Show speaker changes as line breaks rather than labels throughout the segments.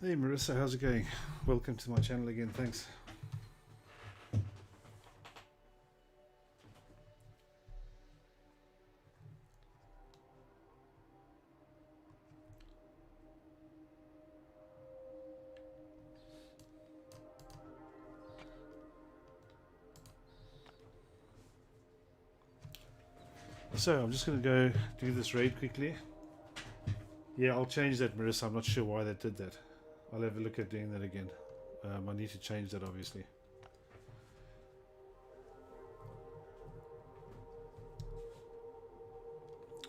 Hey Marissa, how's it going? Welcome to my channel again, thanks. So I'm just going to go do this raid quickly. Yeah, I'll change that, Marissa. I'm not sure why they did that. I'll have a look at doing that again. I need to change that, obviously.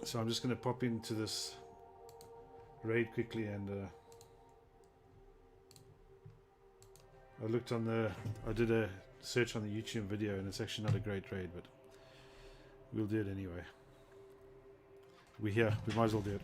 So I'm just going to pop into this raid quickly, and I did a search on the YouTube video, and it's actually not a great raid, but we'll do it anyway. We're here, we might as well do it.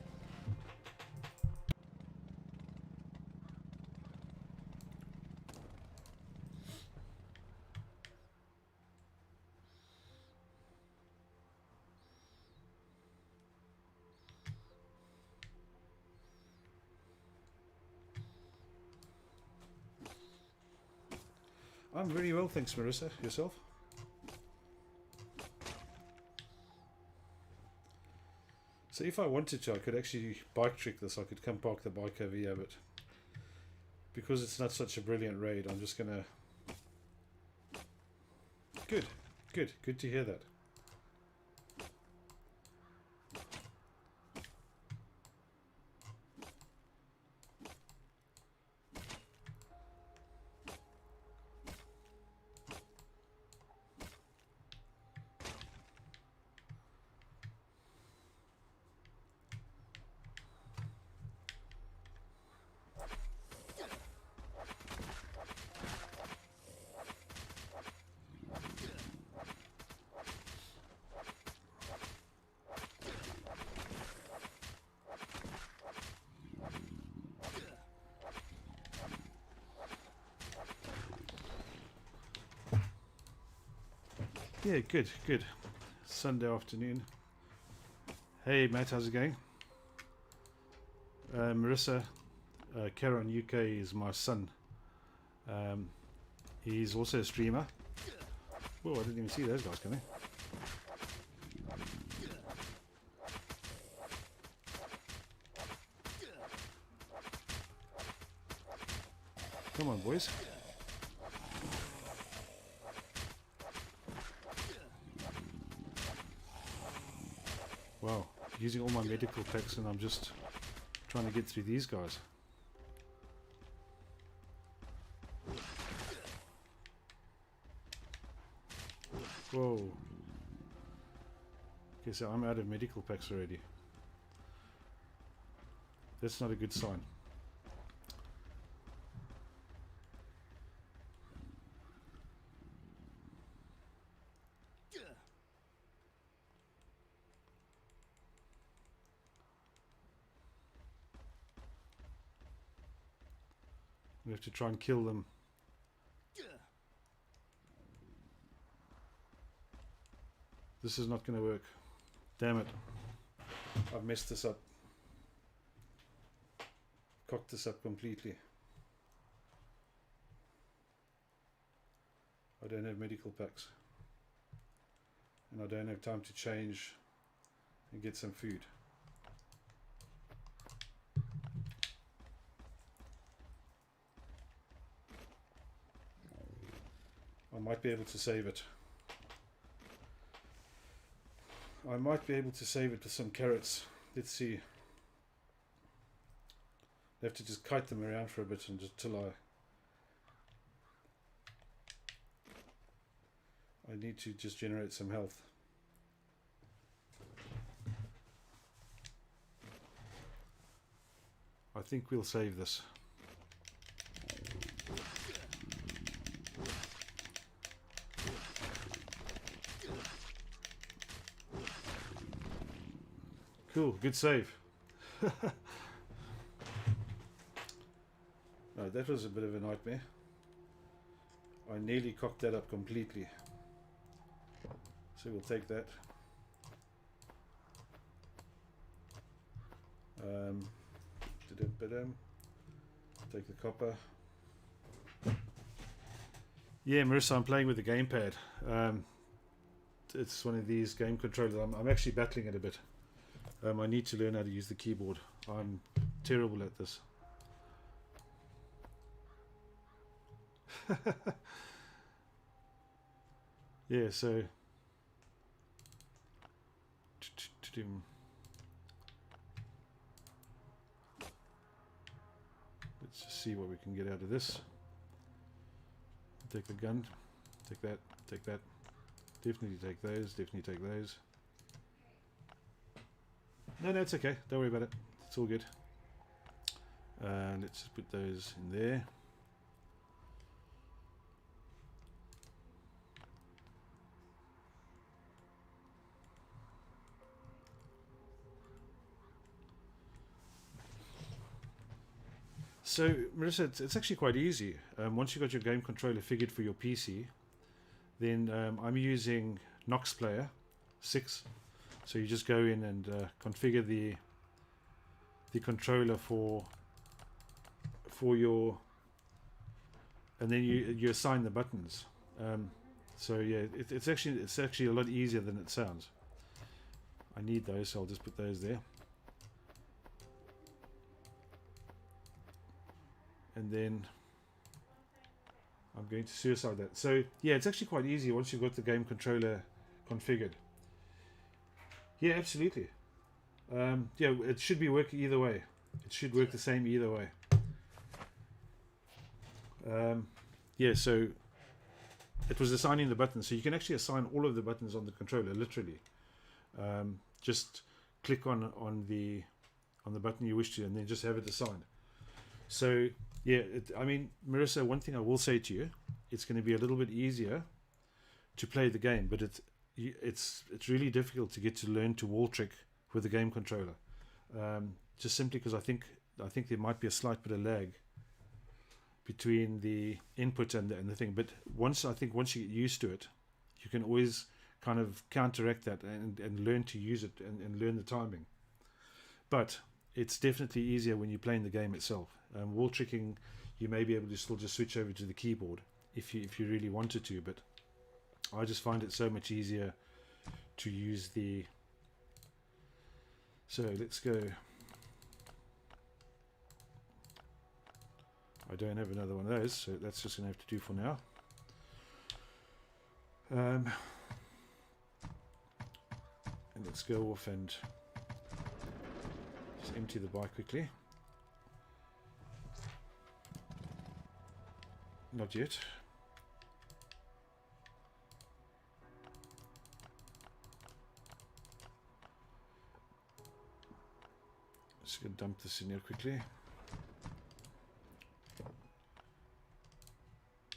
I'm very well, thanks, Marissa. Yourself? So if I wanted to, I could actually bike trick this. I could come park the bike over here, but because it's not such a brilliant raid, I'm just gonna... Good to hear that. Yeah, good. Sunday afternoon. Hey Matt, how's it going? Marissa, Karen UK is my son. He's also a streamer. Oh, I didn't even see those guys coming. Come on, boys. Wow, using all my medical packs, and I'm just trying to get through these guys. Whoa. Okay, so I'm out of medical packs already. That's not a good sign. We have to try and kill them. This is not going to work. Damn it. I've messed this up. Cocked this up completely. I don't have medical packs. And I don't have time to change and get some food. I might be able to save it. I might be able to save it with some carrots. Let's see. I have to just kite them around for a bit and just till I need to just generate some health. I think we'll save this. Cool, good save. No, that was a bit of a nightmare. I nearly cocked that up completely. So we'll take that. Take the copper. Yeah, Marissa, I'm playing with the gamepad. It's one of these game controllers. I'm actually battling it a bit. I need to learn how to use the keyboard. I'm terrible at this. Yeah, so let's just see what we can get out of this. Take the gun, take that, take that. Definitely take those, definitely take those. No, it's okay. Don't worry about it. It's all good. Let's just put those in there. So, Marissa, it's actually quite easy. Once you've got your game controller figured for your PC, then I'm using Nox Player 6. So you just go in and configure the controller for your, and then you assign the buttons. So yeah, it's actually a lot easier than it sounds. I need those, so I'll just put those there. And then I'm going to suicide that. So yeah, it's actually quite easy once you've got the game controller configured. Yeah, absolutely. Yeah, it should be working either way. It should work the same either way. Yeah, so it was assigning the buttons. So you can actually assign all of the buttons on the controller, literally. Just click on the button you wish to, and then just have it assigned. So yeah, I mean, Marissa, one thing I will say to you, it's going to be a little bit easier to play the game, but it's really difficult to get to learn to wall trick with the game controller. Just simply because I think there might be a slight bit of lag between the input and the thing. But once you get used to it, you can always kind of counteract that and learn to use it and learn the timing. But it's definitely easier when you're playing the game itself. Wall tricking, you may be able to still just switch over to the keyboard if you really wanted to, but I just find it so much easier to use the. So let's go. I don't have another one of those, so that's just going to have to do for now. And let's go off and just empty the bike quickly. Not yet. Just going to dump this in here quickly.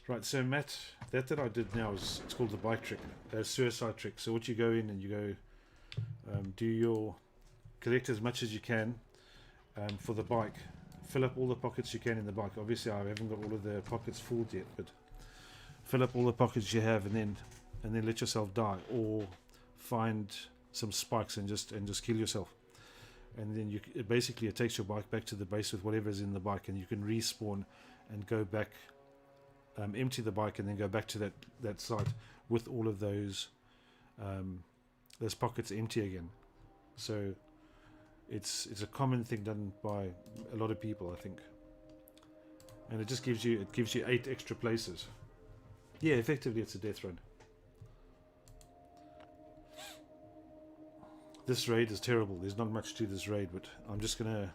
Right, so Matt, that I did now is, it's called the bike trick, suicide trick. So what you go in and you go, collect as much as you can for the bike. Fill up all the pockets you can in the bike. Obviously, I haven't got all of the pockets full yet, but fill up all the pockets you have, and then let yourself die, or find some spikes and just kill yourself. And then it takes your bike back to the base with whatever's in the bike, and you can respawn and go back, empty the bike, and then go back to that site with all of those pockets empty again. So it's a common thing done by a lot of people, I think, and it just gives you 8 extra places. Yeah, effectively it's a death run. This raid is terrible. There's not much to this raid, but I'm just gonna.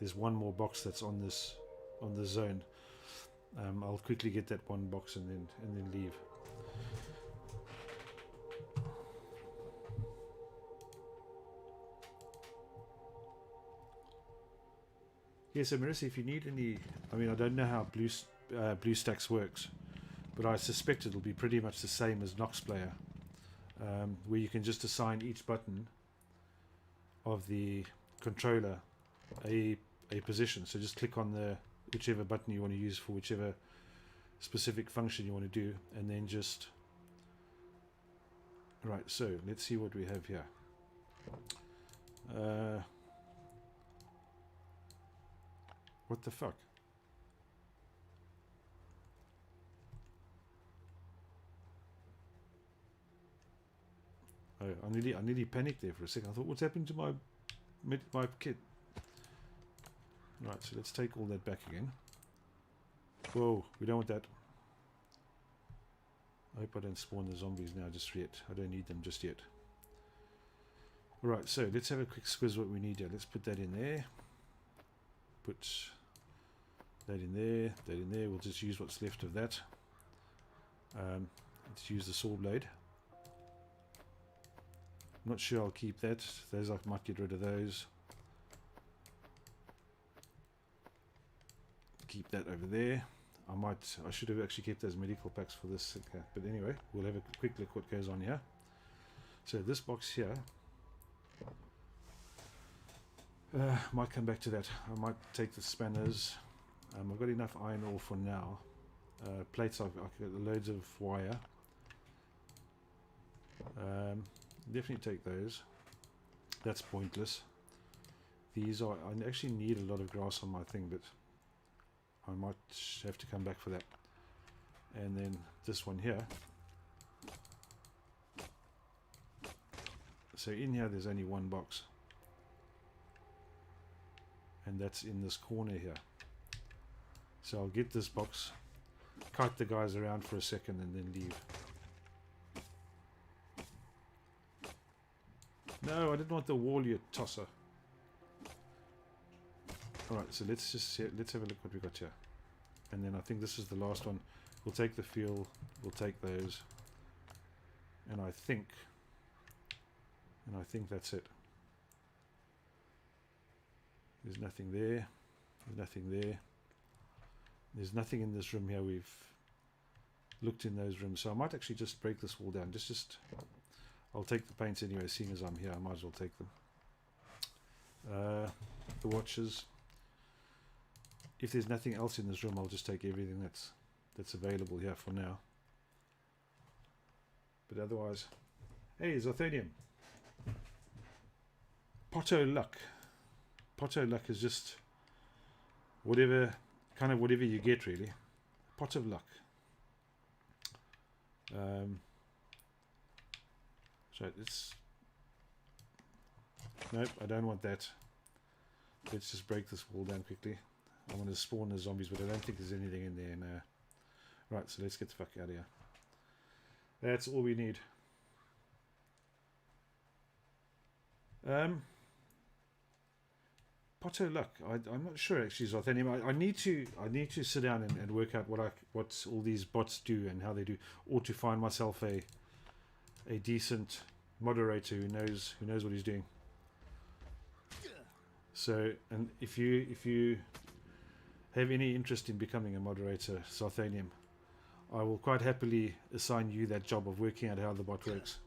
There's one more box that's on this zone. I'll quickly get that one box and then leave. Yeah, so Marissa, if you need any, I mean, I don't know how BlueStacks works, but I suspect it'll be pretty much the same as Nox Player, where you can just assign each button of the controller a position. So just click on whichever button you want to use for whichever specific function you want to do, and then just right. So let's see what we have here. What the fuck? Oh, I nearly panicked there for a second. I thought, what's happened to my kit? Right, so let's take all that back again. Whoa, we don't want that. I hope I don't spawn the zombies now just yet. I don't need them just yet. Right, so let's have a quick squiz what we need here. Let's put that in there. Put that in there, that in there. We'll just use what's left of that. Let's use the saw blade. I'm not sure I'll keep that. Those I might get rid of those. Keep that over there. I should have actually kept those medical packs for this. Okay. But anyway, we'll have a quick look what goes on here. So this box here, might come back to that. I might take the spanners. I've got enough iron ore for now. Plates, I've got loads of wire. Definitely take those. That's pointless. These are, I actually need a lot of grass on my thing, but I might have to come back for that. And then this one here. So in here there's only one box. And that's in this corner here. So I'll get this box, kite the guys around for a second and then leave. No, I didn't want the wall, you tosser. Alright, so let's have a look what we got here. And then I think this is the last one. We'll take the fuel, we'll take those. And I think that's it. There's nothing there. There's nothing there. There's nothing in this room here. We've looked in those rooms. So I might actually just break this wall down. I'll take the paints anyway, seeing as I'm here. I might as well take them. The watches. If there's nothing else in this room, I'll just take everything that's available here for now. But otherwise, hey, Zothanium. Potto luck. Potto luck is just whatever you get, really. Pot of luck. So it's nope, I don't want that. Let's just break this wall down quickly. I want to spawn the zombies, but I don't think there's anything in there now. Right, so let's get the fuck out of here. That's all we need. Potto luck. I'm not sure actually, Zothanium. I need to sit down and work out what all these bots do and how they do, or to find myself a decent moderator who knows what he's doing. So, and if you have any interest in becoming a moderator, Zothanium, I will quite happily assign you that job of working out how the bot works.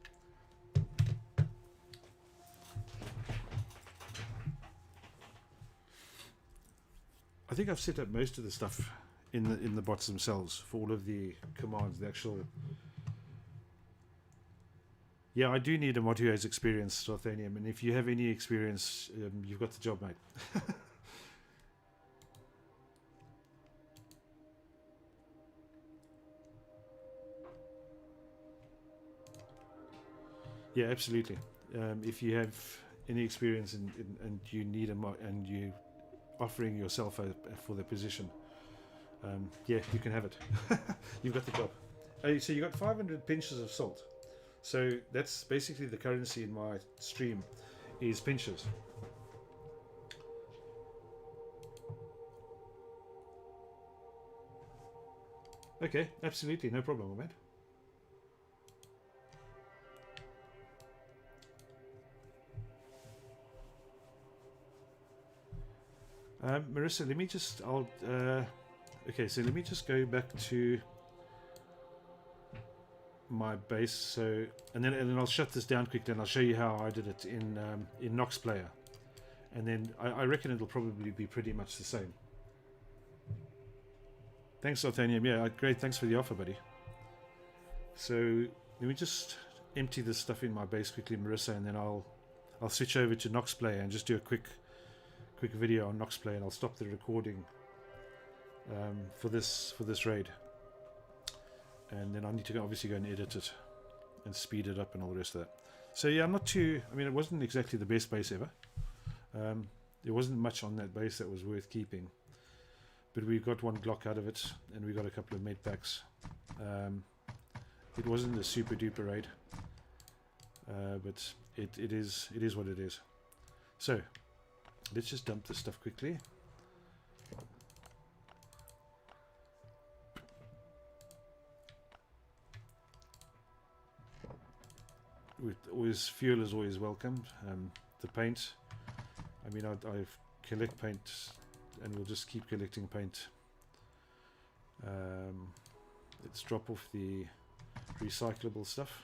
I think I've set up most of the stuff in the bots themselves for all of the commands, the actual. Yeah, I do need a mod who has experience, Zothanium, and if you have any experience, you've got the job, mate. Yeah, absolutely. If you have any experience and you need a mod and you offering yourself for the position, yeah, you can have it. You've got the job. So you got 500 pinches of salt. So that's basically the currency in my stream, is pinches. Okay, absolutely, no problem, mate. Marissa, let me just, okay, so let me just go back to my base, so, and then I'll shut this down quickly and I'll show you how I did it in Nox Player, and then I reckon it'll probably be pretty much the same. Thanks, Zothanium. Yeah, great, thanks for the offer, buddy. So let me just empty this stuff in my base quickly, Marissa, and then I'll switch over to Nox Player and just do a quick video on Nox Player, and I'll stop the recording for this raid, and then I need to obviously go and edit it and speed it up and all the rest of that. So yeah, I'm not too. I mean, it wasn't exactly the best base ever. There wasn't much on that base that was worth keeping, but we got one Glock out of it, and we got a couple of med packs. It wasn't a super duper raid, but it is what it is. So let's just dump this stuff quickly. Fuel is always welcomed. The paint, I mean, I collect paint, and we'll just keep collecting paint. Let's drop off the recyclable stuff.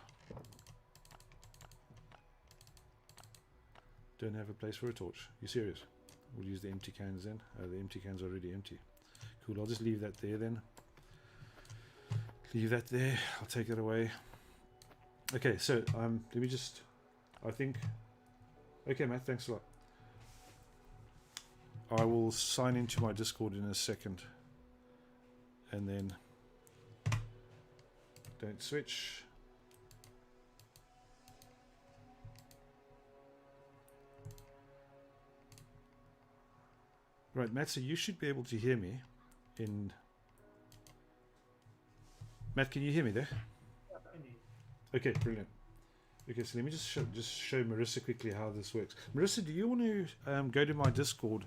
Don't have a place for a torch. You serious? We'll use the empty cans then. The empty cans are already empty. Cool, I'll just leave that there then. Leave that there. I'll take that away. Okay, so let me just, I think, okay Matt, thanks a lot. I will sign into my Discord in a second, and then don't switch. Right, Matt, so you should be able to hear me in... Matt, can you hear me there? Okay, brilliant. Okay, so let me just show Marissa quickly how this works. Marissa, do you want to go to my Discord?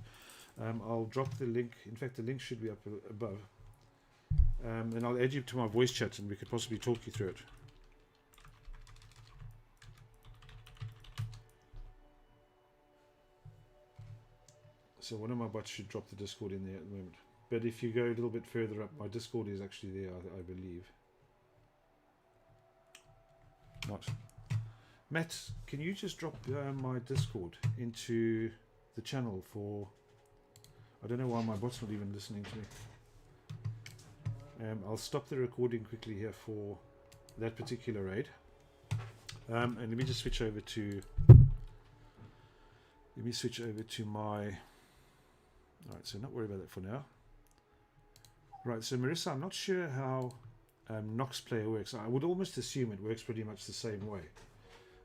I'll drop the link. In fact, the link should be up above. And I'll add you to my voice chat, and we could possibly talk you through it. So one of my bots should drop the Discord in there at the moment. But if you go a little bit further up, my Discord is actually there, I believe. Nice. Matt, can you just drop my Discord into the channel for... I don't know why my bot's not even listening to me. I'll stop the recording quickly here for that particular raid. And let me just switch over to... Let me switch over to my... Alright, so not worry about that for now. Right, so Marissa, I'm not sure how Nox Player works. I would almost assume it works pretty much the same way.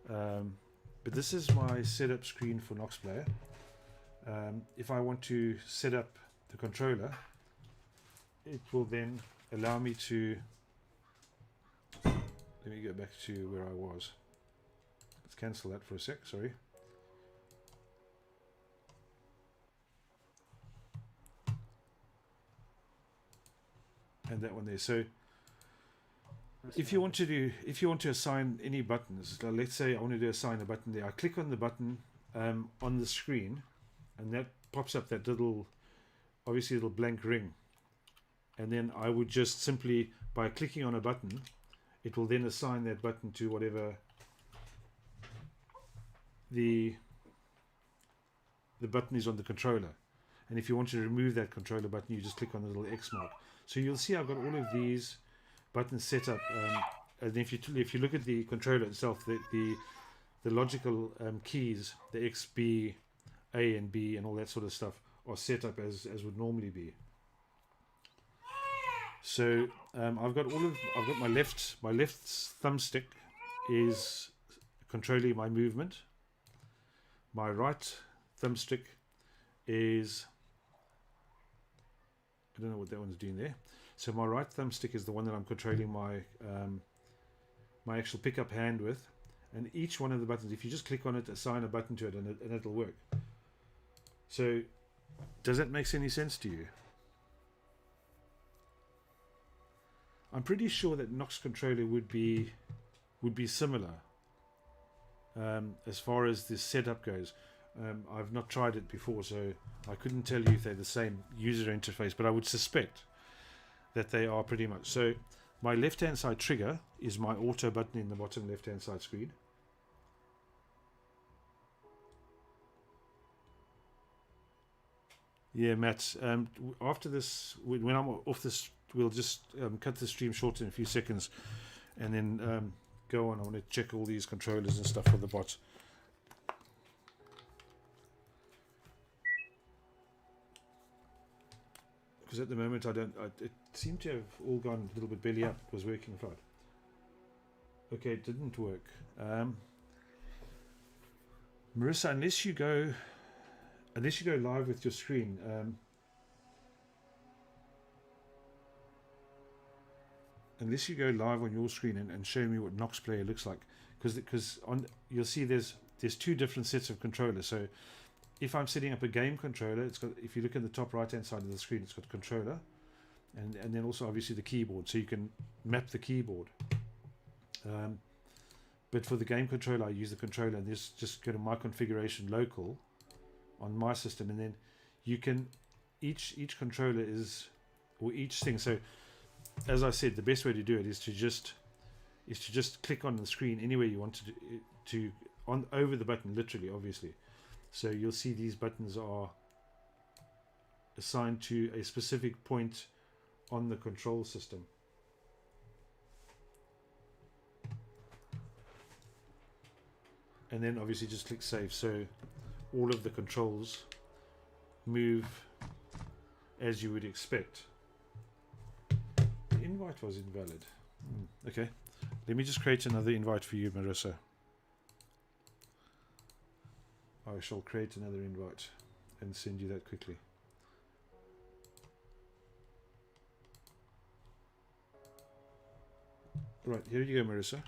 But this is my setup screen for Nox Player. If I want to set up the controller, it will then allow me to... Let me go back to where I was. Let's cancel that for a sec, sorry. And that one there. So if you want to assign any buttons, let's say I want to assign a button there, I click on the button on the screen, and that pops up that little, obviously little blank ring, and then I would just simply, by clicking on a button, it will then assign that button to whatever the button is on the controller. And if you want to remove that controller button, you just click on the little X mark. So you'll see I've got all of these buttons set up, and if you look at the controller itself, the logical keys, the X, B, A, and B, and all that sort of stuff are set up as would normally be. So I've got my left thumbstick is controlling my movement. My right thumbstick is, I don't know what that one's doing there. So my right thumbstick is the one that I'm controlling my my actual pickup hand with, and each one of the buttons, if you just click on it, assign a button to it, and it'll work. So does that make any sense to you? I'm pretty sure that Nox controller would be similar as far as the setup goes. I've not tried it before, so I couldn't tell you if they're the same user interface, but I would suspect that they are pretty much. So my left hand side trigger is my auto button in the bottom left hand side screen. Yeah, Matt, after this, when I'm off this, we'll just cut the stream short in a few seconds, and then go on. I want to check all these controllers and stuff for the bot. Because at the moment it seemed to have all gone a little bit belly up. It was working fine. Okay, it didn't work. Marissa, unless you go live with your screen, unless you go live on your screen and show me what Nox Player looks like, because on you'll see there's two different sets of controllers. So if I'm setting up a game controller, it's got, if you look at the top right hand side of the screen, it's got controller, and then also obviously the keyboard, so you can map the keyboard. But for the game controller, I use the controller, and just go to my configuration local on my system, and then you can each controller is, or each thing. So as I said, the best way to do it is to just click on the screen anywhere you want to on over the button, literally, obviously. So you'll see these buttons are assigned to a specific point on the control system. And then obviously just click save, so all of the controls move as you would expect. The invite was invalid. Okay, let me just create another invite for you, Marissa. I shall create another invite and send you that quickly. Right, here you go, Marissa.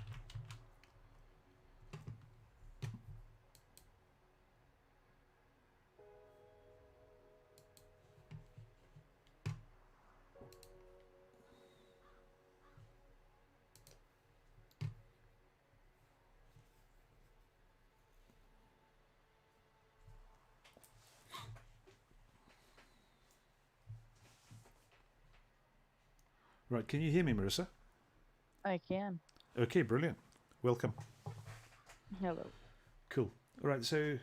Right, can you hear me, Marissa?
I can.
Okay, brilliant. Welcome.
Hello.
Cool. All right, so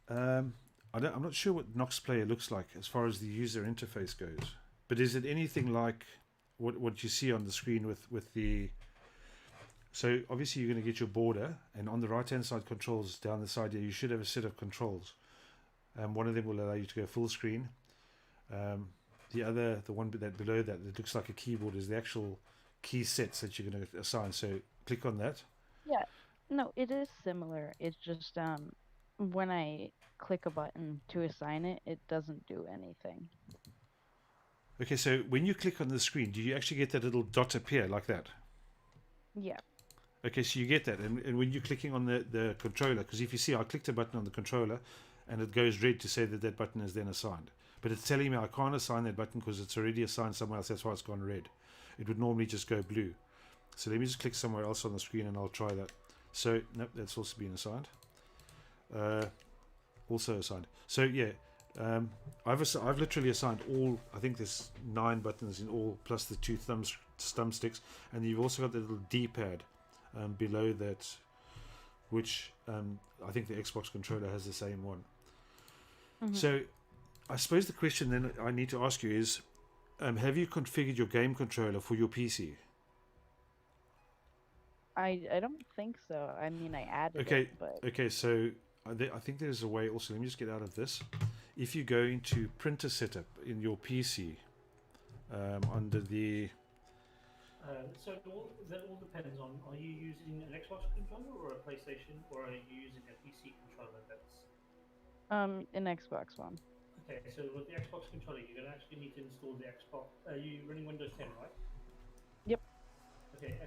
I'm not sure what Nox Player looks like as far as the user interface goes, but is it anything like what you see on the screen with the? So obviously you're going to get your border, and on the right hand side controls down the side here, you should have a set of controls. One of them will allow you to go full screen. The one below that looks like a keyboard is the actual key sets that you're going to assign. So click on that.
Yeah. No, it is similar. It's just when I click a button to assign it, it doesn't do anything.
Okay, so when you click on the screen, do you actually get that little dot appear like that?
Yeah.
Okay, so you get that, and when you're clicking on the controller, because if you see, I clicked a button on the controller, and it goes red to say that that button is then assigned. But it's telling me I can't assign that button because it's already assigned somewhere else. That's why it's gone red. It would normally just go blue. So let me just click somewhere else on the screen, and I'll try that. So nope, that's also been assigned. Also assigned. So yeah, I've literally assigned all. I think there's 9 buttons in all, plus the 2 thumbsticks, and you've also got the little D-pad below that, which I think the Xbox controller has the same one.
Mm-hmm.
So I suppose the question then I need to ask you is, have you configured your game controller for your PC?
I don't think so. I mean, I added
Okay,
it, but
okay. So I think there's a way. Also, let me just get out of this. If you go into printer setup in your PC, under the
So that all depends on, are you using an Xbox controller or a PlayStation, or are you using a PC controller that's...
an Xbox one.
Okay, so with the Xbox controller, you're going to actually need to install the Xbox... Are you running Windows 10, right?
Yep.
Okay,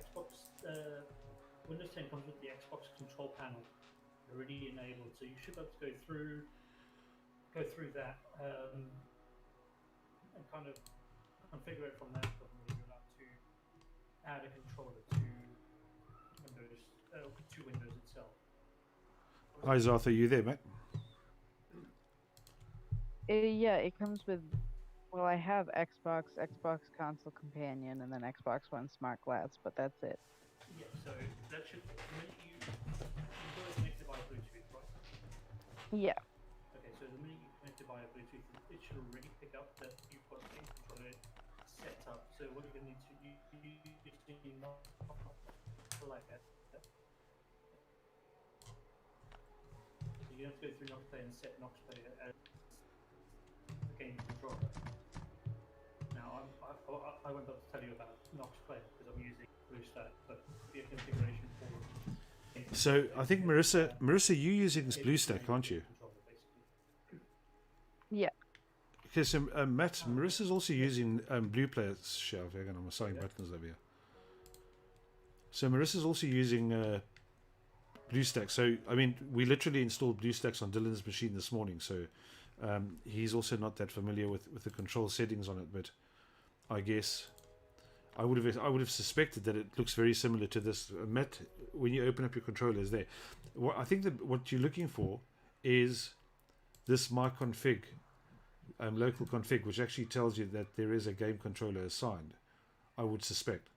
Windows 10 comes with the Xbox control panel already enabled, so you should be able to go through that and kind of configure it from that point. You're allowed to add a controller to Windows itself.
Hi Zarth, are you there, mate?
Yeah, it comes with. Well, I have Xbox Console Companion, and then Xbox One Smart Glass, but that's it.
Yeah, so that should, the minute you go connected by Bluetooth, right?
Yeah.
Okay, so the minute you connect it via Bluetooth, it should already pick up that you've got the controller set up. So what you're going to need to do, you not like that. So you have to go through Nox Player and set Nox Player as the game controller. Now, I won't be able to tell you about Nox Player because I'm using BlueStack, but the configuration for
So I think Marissa, you're using this BlueStack, aren't you?
Controller, basically.
Yeah.
Okay, so Matt, Marissa's also using Blue Player Shelf. Hang on, I'm assigning buttons over here. So Marissa's also using BlueStack. So I mean, we literally installed BlueStacks on Dylan's machine this morning. So he's also not that familiar with the control settings on it. But I guess I would have suspected that it looks very similar to this. Matt, when you open up your controllers there, I think that what you're looking for is this my config. Local config, which actually tells you that there is a game controller assigned, I would suspect.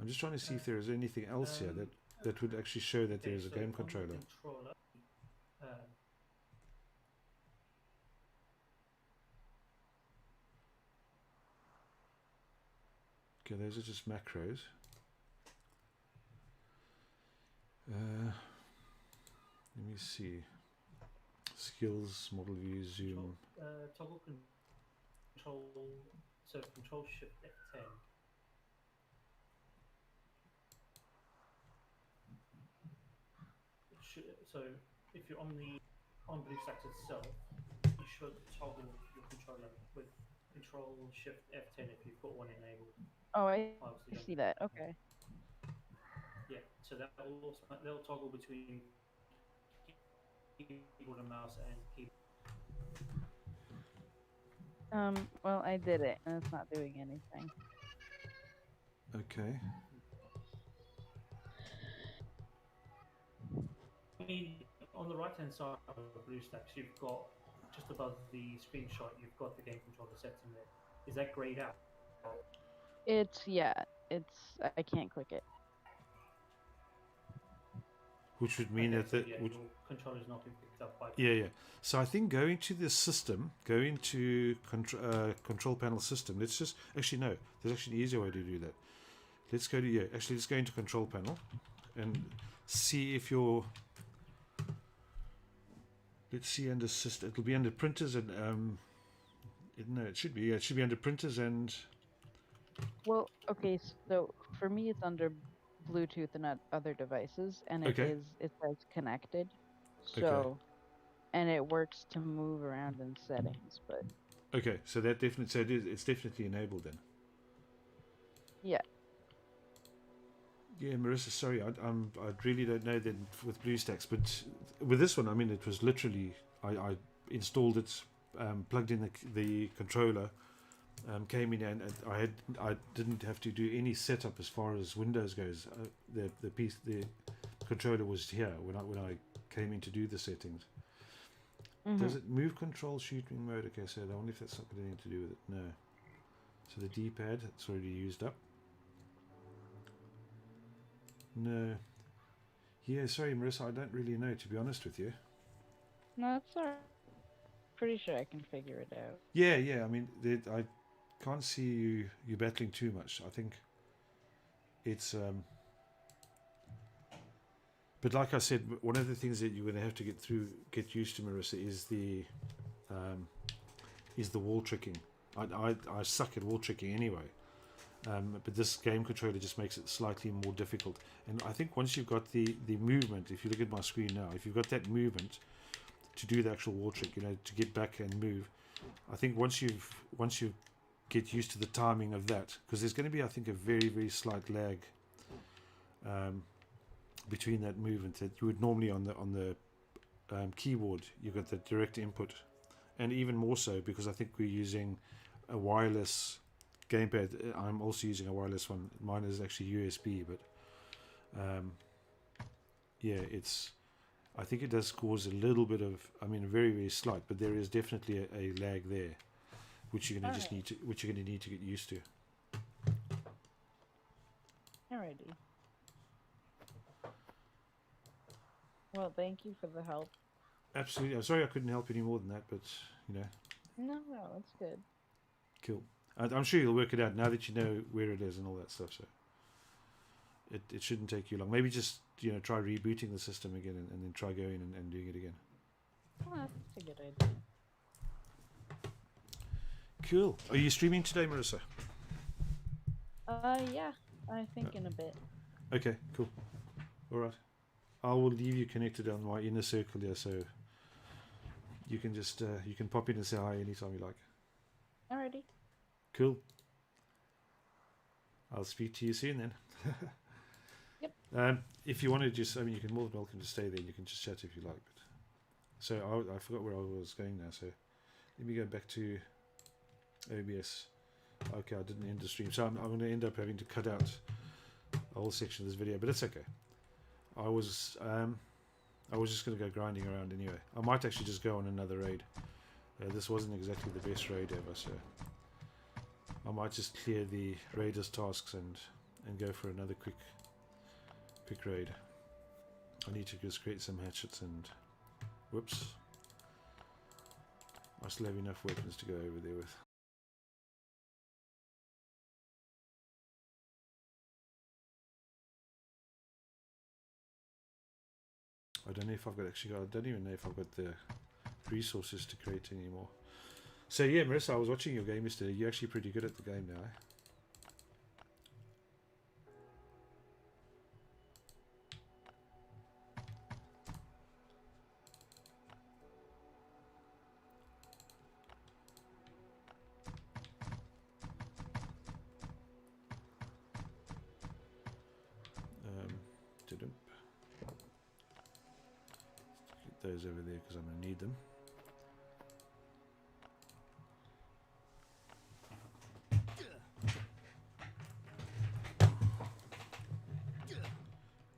I'm just trying to see if there is anything else here that would actually show that there is a
so
game
on the
controller.
controller,
Okay, those are just macros. Let me see. Skills, model view, zoom.
toggle control, so control shift F10. So if you're on BlueStacks itself, you should toggle your controller with control shift F10 if you've got one enabled.
Oh, I
Obviously,
see that. Okay.
yeah, so they'll toggle between keyboard and mouse and keyboard.
Well, I did it, and it's not doing anything.
Okay.
I mean, on the right hand side of BlueStacks, you've got just above the screenshot, you've got the game controller set in there. Is that grayed out?
I can't click it.
Which would mean
Okay, so
that
yeah, your controller's not been picked up by.
yeah. So I think go into the system, go into control panel system. Let's just actually no. There's actually an easier way to do that. Let's go to let's go into control panel and see if your. Let's see under system. It'll be under printers and no, it should be. Yeah, it should be under printers and.
Well, okay, so for me, it's under Bluetooth and other devices, and it says connected. So, and it works to move around in settings, but.
Okay, so that definitely, so it's definitely enabled then.
Yeah.
Yeah, Marissa, sorry, I really don't know then with BlueStacks, but with this one, I mean, it was literally I installed it, plugged in the controller, came in, and I didn't have to do any setup as far as Windows goes. The controller was here when I came in to do the settings.
Mm-hmm.
Does it move control shooting mode? Okay, so I wonder if that's got anything to do with it. No. So the D-pad, it's already used up. No. Yeah, sorry, Marissa, I don't really know, to be honest with you.
No, it's alright. Pretty sure I can figure it out.
Yeah. I mean, I can't see you battling too much. I think it's. But like I said, one of the things that you're going to have to get used to, Marissa, is the wall tricking. I suck at wall tricking anyway. But this game controller just makes it slightly more difficult. And I think once you've got the movement, if you look at my screen now, if you've got that movement to do the actual wall trick, to get back and move, I think once you get used to the timing of that, because there's going to be, I think, a very, very slight lag between that movement that you would normally on the keyboard. You've got the direct input, and even more so because I think we're using a wireless gamepad. I'm also using a wireless one. Mine is actually USB, but I think it does cause a little bit of, very, very slight, but there is definitely a lag there, which you're going to need to get used to.
Alrighty. Well, thank you for the help.
Absolutely. I'm sorry I couldn't help any more than that, but
No, it's good.
Cool. I'm sure you'll work it out now that you know where it is and all that stuff. So it shouldn't take you long. Maybe just try rebooting the system again and then try going and doing it again.
Oh, that's a good idea.
Cool. Are you streaming today, Marissa?
Yeah. I think in a bit.
Okay, cool. All right. I will leave you connected on my inner circle here, so you can just you can pop in and say hi anytime you like.
Alrighty.
Cool. I'll speak to you soon then.
Yep.
If you want to just, I mean, you can more than welcome to stay there. You can just chat if you like. But so I forgot where I was going now. So let me go back to OBS. Okay, I didn't end the stream, so I'm going to end up having to cut out a whole section of this video, but it's okay. I was just going to go grinding around anyway. I might actually just go on another raid. This wasn't exactly the best raid ever, so I might just clear the raiders tasks and go for another quick raid. I need to just create some hatchets and whoops. I still have enough weapons to go over there with. I don't know if I've got I don't even know if I've got the resources to create anymore. So yeah, Marissa, I was watching your game yesterday. You're actually pretty good at the game now, eh? Didn't get those over there because I'm going to need them.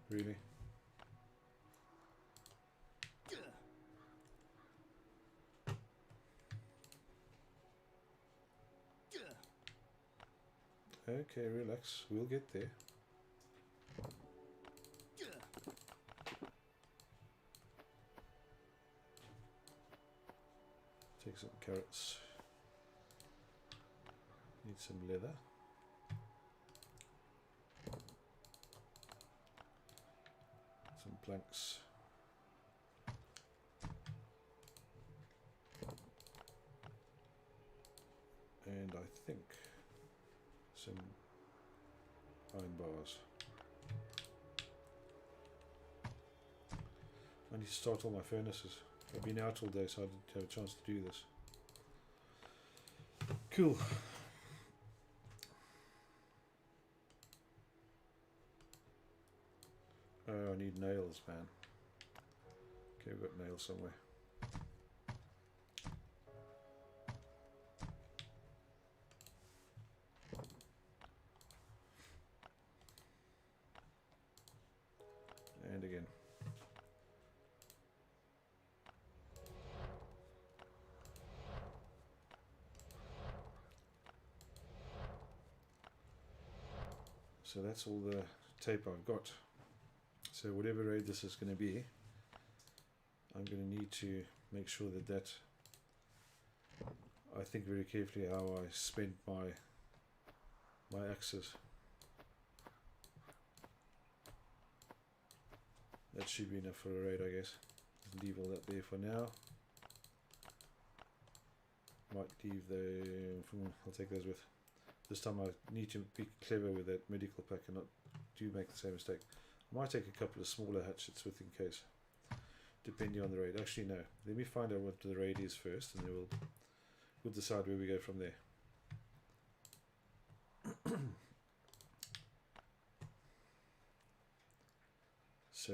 Really? Okay, relax. We'll get there. Take some carrots. Need some leather. Some planks. And I think some iron bars. I need to start all my furnaces. I've been out all day, so I didn't have a chance to do this. Cool. Oh, I need nails, man. Okay, we've got nails somewhere. And again. So that's all the tape I've got. So whatever raid this is going to be, I'm going to need to make sure that I think very carefully how I spend my axes. That should be enough for a raid, I guess. Leave all that there for now. Might leave I'll take those with. This time I need to be clever with that medical pack and not do make the same mistake. I might take a couple of smaller hatchets with in case, depending on the raid. Actually, no. Let me find out what the raid is first, and then we'll decide where we go from there. So.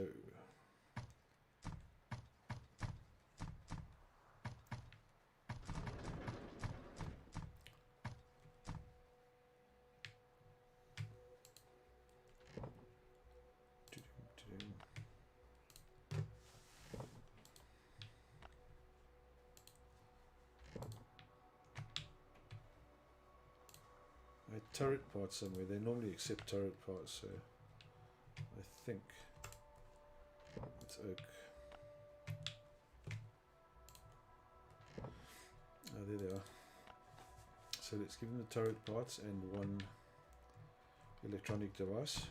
Turret parts somewhere. They normally accept turret parts, so I think it's oak. Oh, there they are. So let's give them the turret parts and one electronic device.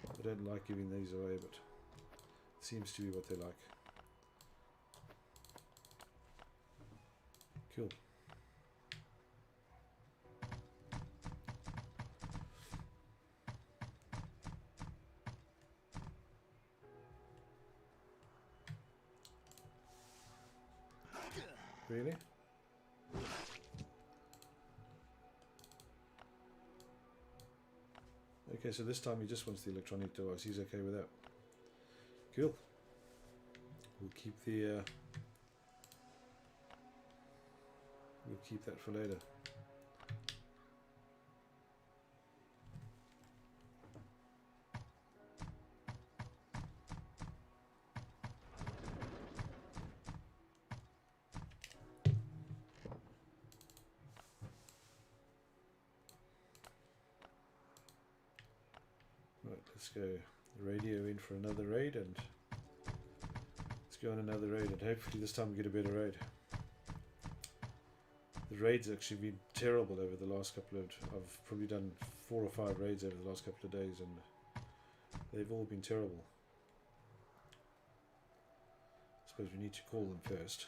I don't like giving these away, but it seems to be what they like. Cool. Really? Okay, so this time he just wants the electronic device. He's okay with that. Cool. We'll keep the we'll keep that for later. Right, let's go radio in for another raid, and let's go on another raid, and hopefully this time we get a better raid. The raids actually been terrible over the last couple of... I've probably done 4 or 5 raids over the last couple of days, and they've all been terrible. I suppose we need to call them first.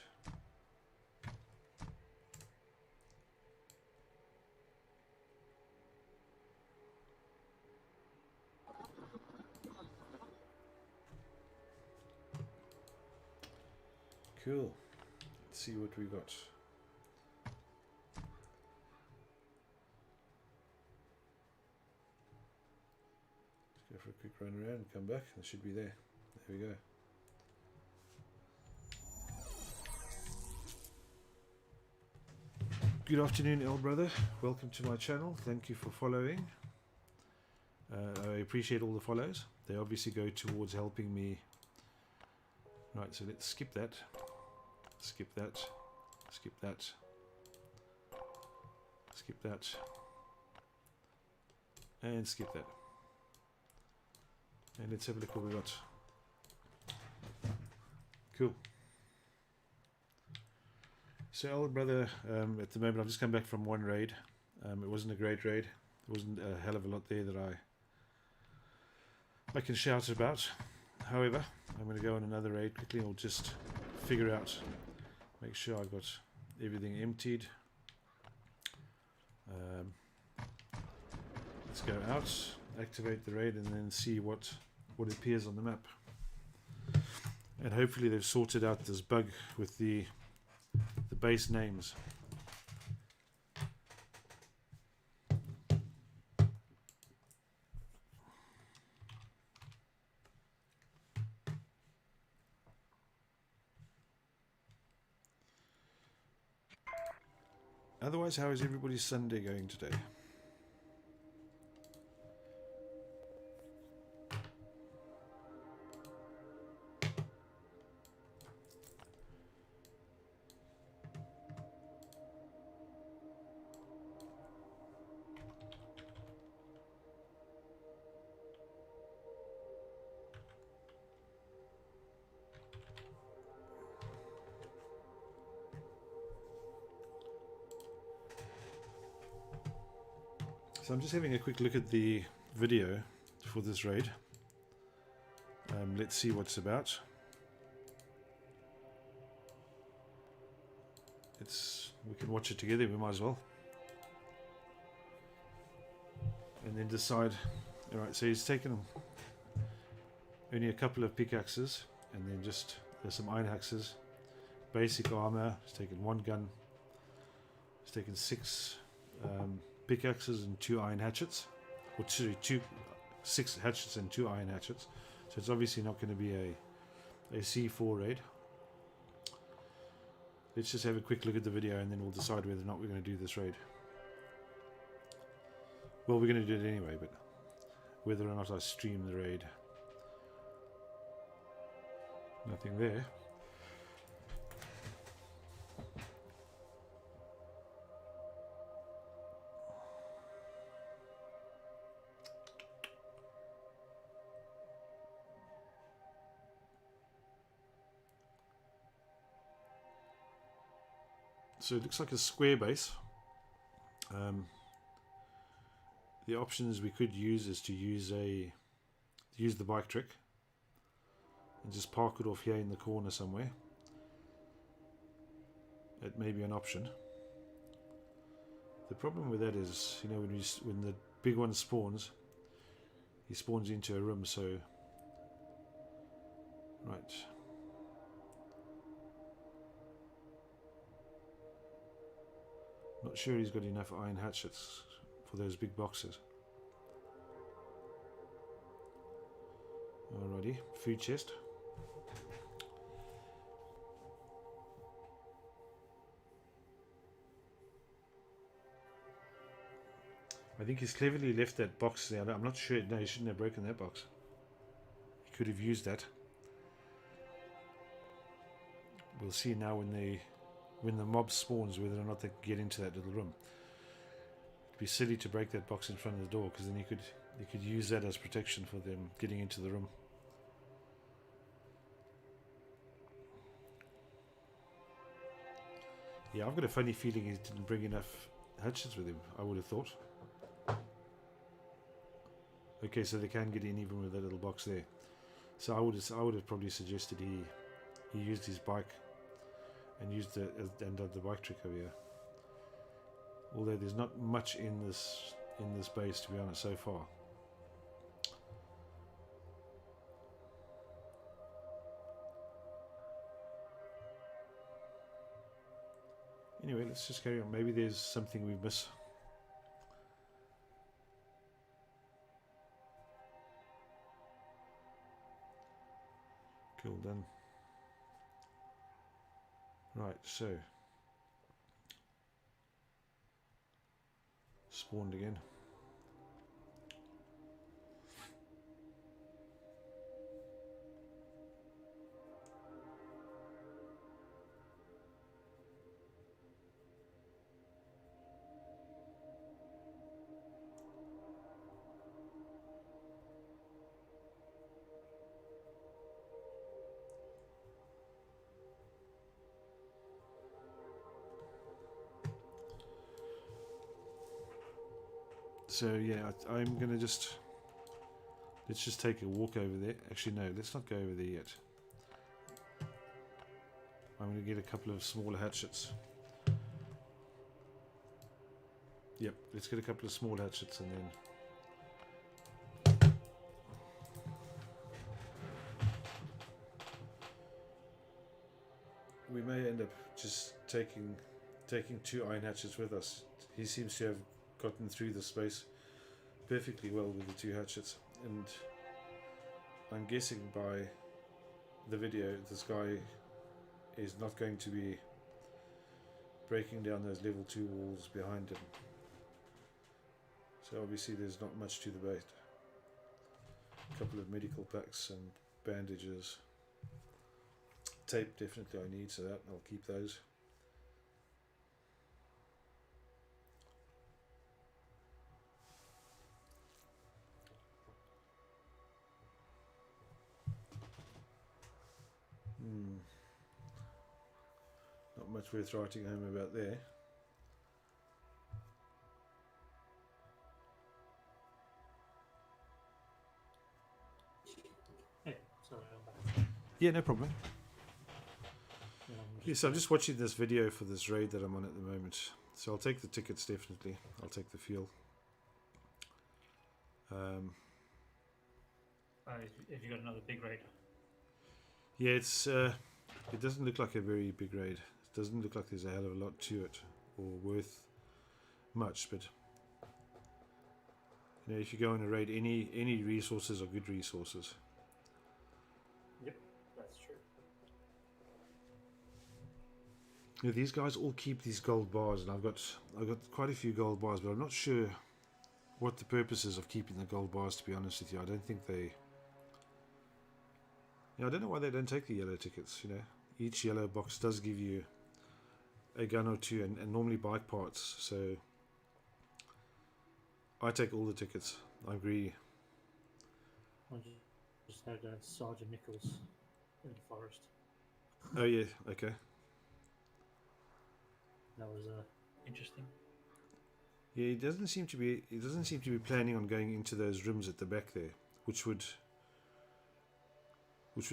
Cool. Let's see what we got. Let's go for a quick run around and come back. It should be there. There we go. Good afternoon, El Brother. Welcome to my channel. Thank you for following. I appreciate all the follows. They obviously go towards helping me. Right, so let's skip that. Skip that. Skip that. Skip that. And skip that. And let's have a look what we got. Cool. So, El Brother, at the moment I've just come back from one raid. It wasn't a great raid. There wasn't a hell of a lot there that I can shout about. However, I'm going to go on another raid quickly and we'll just figure out, make sure I've got everything emptied. Let's go out, activate the raid, and then see what appears on the map. And hopefully they've sorted out this bug with the base names. Otherwise, how is everybody's Sunday going today? So I'm just having a quick look at the video for this raid. Let's see what it's about. We can watch it together, we might as well. And then decide. Alright, so he's taken only a couple of pickaxes, and then just there's some iron axes, basic armor. He's taken one gun. He's taken 6 pickaxes and 2 iron hatchets, or 6 hatchets and 2 iron hatchets. So it's obviously not going to be a C4 raid. Let's just have a quick look at the video and then we'll decide whether or not we're going to do this raid. Well, we're going to do it anyway, but whether or not I stream the raid. Nothing there. So it looks like a square base. The options we could use is to use the bike trick and just park it off here in the corner somewhere. It may be an option. The problem with that is, you know, when the big one spawns, he spawns into a room. So right. Not sure he's got enough iron hatchets for those big boxes. Alrighty, food chest. I think he's cleverly left that box there. I'm not sure. No, he shouldn't have broken that box. He could have used that. We'll see now when the mob spawns whether or not they can get into that little room. It'd be silly to break that box in front of the door, because then you could use that as protection for them getting into the room. Yeah, I've got a funny feeling he didn't bring enough hatchets with him, I would have thought. Okay, so they can get in even with that little box there. So I would have probably suggested he used his bike and used the bike trick over here. Although there's not much in this base, to be honest, so far. Anyway, let's just carry on. Maybe there's something we miss. Cool, done. Right, so spawned again. So yeah, I'm gonna let's just take a walk over there. Actually, no, let's not go over there yet. I'm gonna get a couple of smaller hatchets. Yep, let's get a couple of small hatchets and then we may end up just taking 2 iron hatchets with us. He seems to have gotten through the space perfectly well with the 2 hatchets, and I'm guessing by the video this guy is not going to be breaking down those level 2 walls behind him. So obviously there's not much to the bait. A couple of medical packs and bandages. Tape definitely I need, so that I'll keep those. Not much worth writing home about there.
Hey, sorry, I'm back.
Yeah, no problem.
I'm
Yes, I'm just watching this video for this raid that I'm on at the moment. So I'll take the tickets, definitely. I'll take the fuel.
have you got another big raid?
Yeah, it doesn't look like a very big raid. It doesn't look like there's a hell of a lot to it or worth much, but you know, if you go on a raid, any resources are good resources.
Yep, that's true.
You know, these guys all keep these gold bars, and I've got quite a few gold bars, but I'm not sure what the purpose is of keeping the gold bars, to be honest with you. I don't think they... Yeah, I don't know why they don't take the yellow tickets, you know. Each yellow box does give you a gun or two, and normally bike parts, so I take all the tickets. I'm greedy.
I just had Sergeant Nichols in the forest.
Oh yeah, okay.
That was interesting.
Yeah, he doesn't seem to be planning on going into those rooms at the back there, which would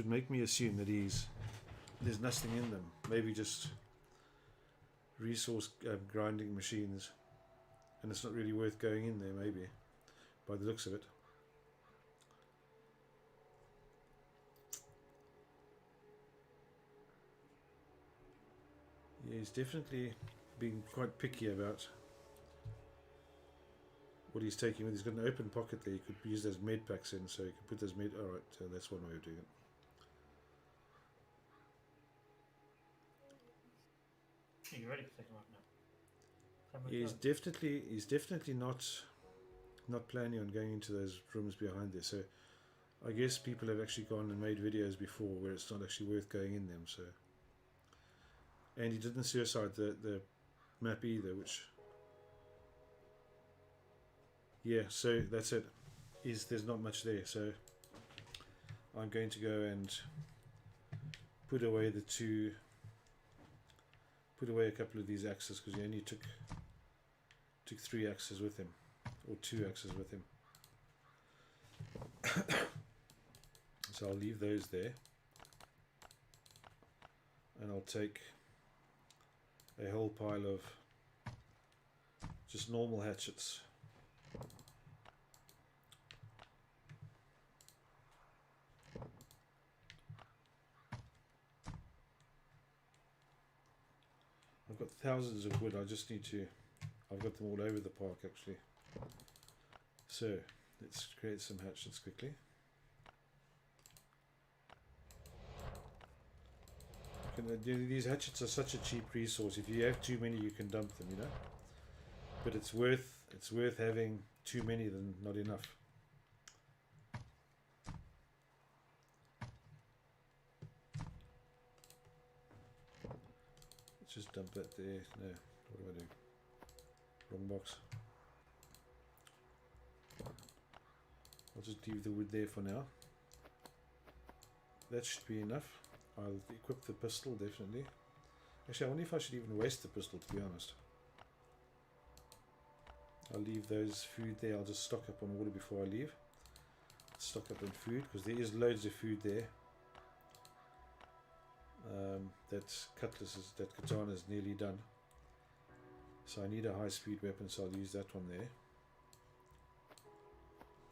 make me assume that there's nothing in them. Maybe just resource grinding machines, and it's not really worth going in there, maybe, by the looks of it. Yeah, he's definitely being quite picky about what he's taking with. He's got an open pocket there. You could use those med packs in, so you can put those med. All right, so that's one way of doing it.
Are you ready for second round now?
He's definitely not planning on going into those rooms behind there. So I guess people have actually gone and made videos before where it's not actually worth going in them. So, and he didn't suicide the map either, which, yeah. So that's it. There's not much there. So I'm going to go and put away a couple of these axes, because he only took 3 axes with him, or 2 axes with him. So I'll leave those there, and I'll take a whole pile of just normal hatchets. I've got thousands of wood. I've got them all over the park actually. So let's create some hatchets quickly. These hatchets are such a cheap resource. If you have too many, you can dump them, you know. But it's worth having too many than not enough. Let's just dump that there. No, what do I do? Wrong box. I'll just leave the wood there for now. That should be enough. I'll equip the pistol, definitely. Actually, I wonder if I should even waste the pistol, to be honest. I'll leave those food there. I'll just stock up on water before I leave. Stock up on food, because there is loads of food there. That katana is nearly done. So I need a high-speed weapon, so I'll use that one there.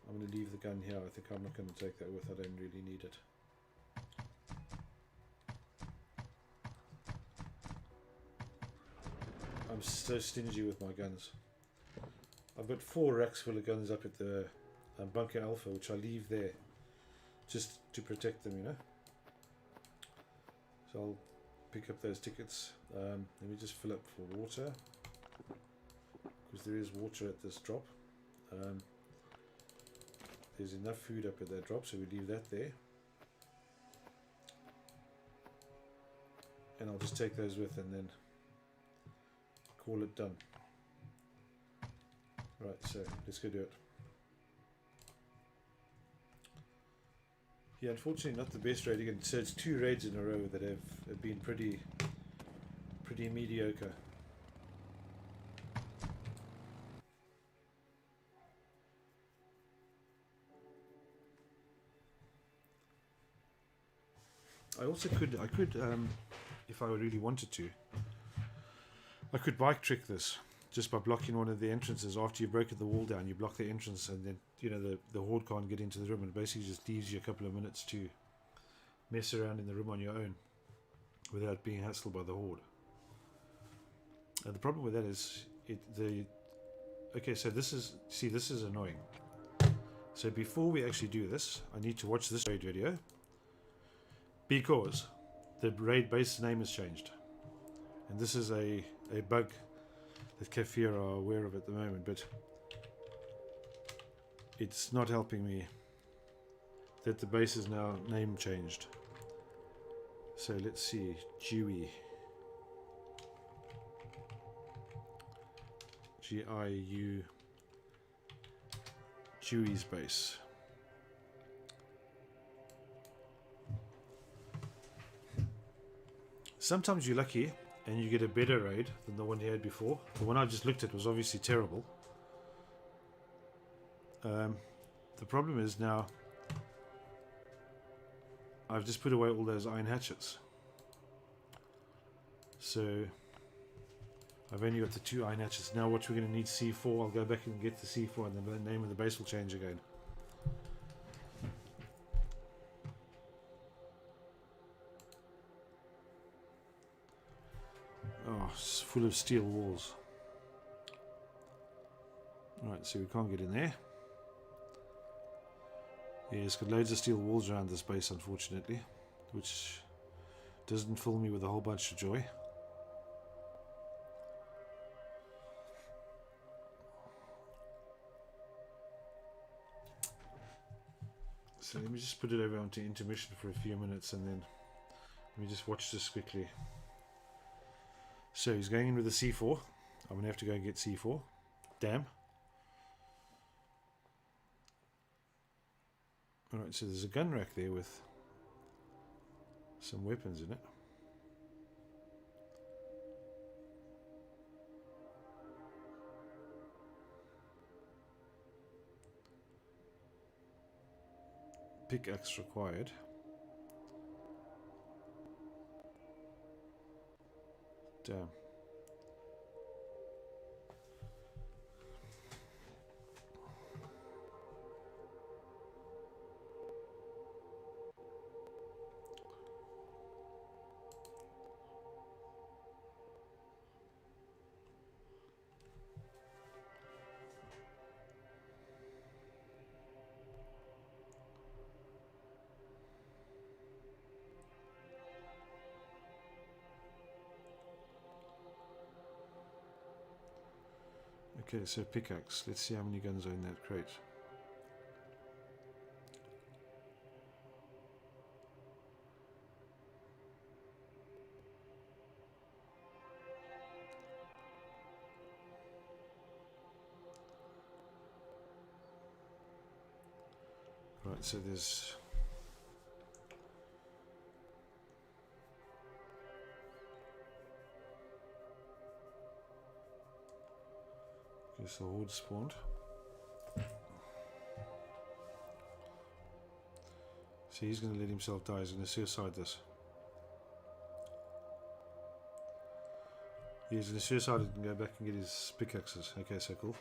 I'm going to leave the gun here. I think I'm not going to take that with. I don't really need it. I'm so stingy with my guns. I've got 4 racks full of guns up at the Bunker Alpha, which I leave there just to protect them, you know. So I'll pick up those tickets. Let me just fill up for water, because there is water at this drop. There's enough food up at that drop, so we leave that there. And I'll just take those with and then call it done. Right, so let's go do it. Yeah, unfortunately not the best raid again. So it's 2 raids in a row that have been pretty mediocre. I also could if I really wanted to, I could bike trick this just by blocking one of the entrances. After you broken the wall down, you block the entrance, and then, you know, the horde can't get into the room, and it basically just leaves you a couple of minutes to mess around in the room on your own without being hassled by the horde. And the problem with that is okay, so this is annoying. So before we actually do this, I need to watch this raid video, because the raid base name has changed, and this is a bug that Kafir are aware of at the moment, but it's not helping me that the base is now name changed. So let's see, Dewey, G-I-U, Dewey's base. Sometimes you're lucky and you get a better raid than the one you had before. The one I just looked at was obviously terrible. The problem is now I've just put away all those iron hatchets. So I've only got the 2 iron hatchets. Now what we're going to need C4. I'll go back and get the C4, and then the name of the base will change again. Oh, it's full of steel walls. Right, so we can't get in there. Yeah, it's got loads of steel walls around this base, unfortunately, which doesn't fill me with a whole bunch of joy. So let me just put it over onto intermission for a few minutes, and then let me just watch this quickly. So he's going in with a C4. I'm going to have to go and get C4. Damn. Alright, so there's a gun rack there with some weapons in it. Pickaxe required. Damn. Okay, so pickaxe. Let's see how many guns are in that crate. Right, so there's... Okay, so horde spawned. So he's going to let himself die. He's going to suicide this. He's going to suicide it and go back and get his pickaxes. Okay, so cool.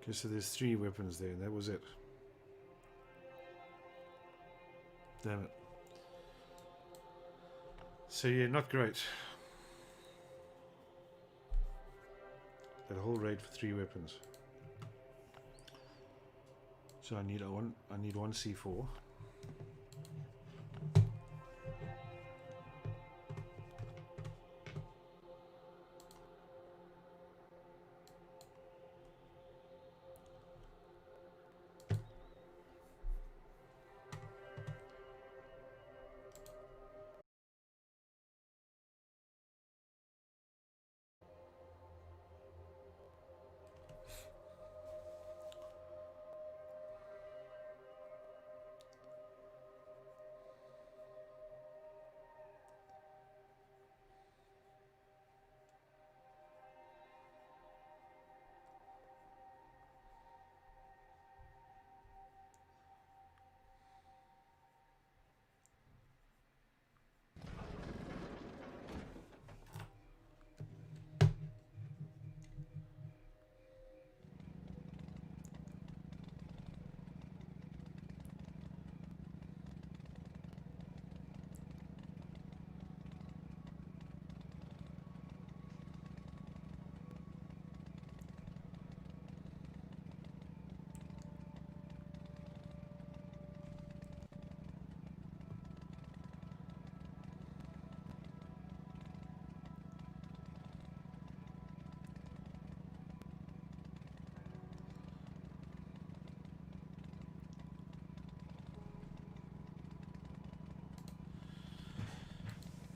Okay, so there's 3 weapons there, and that was it. Damn it. So yeah, not great. That whole raid for 3 weapons. So I need one C4.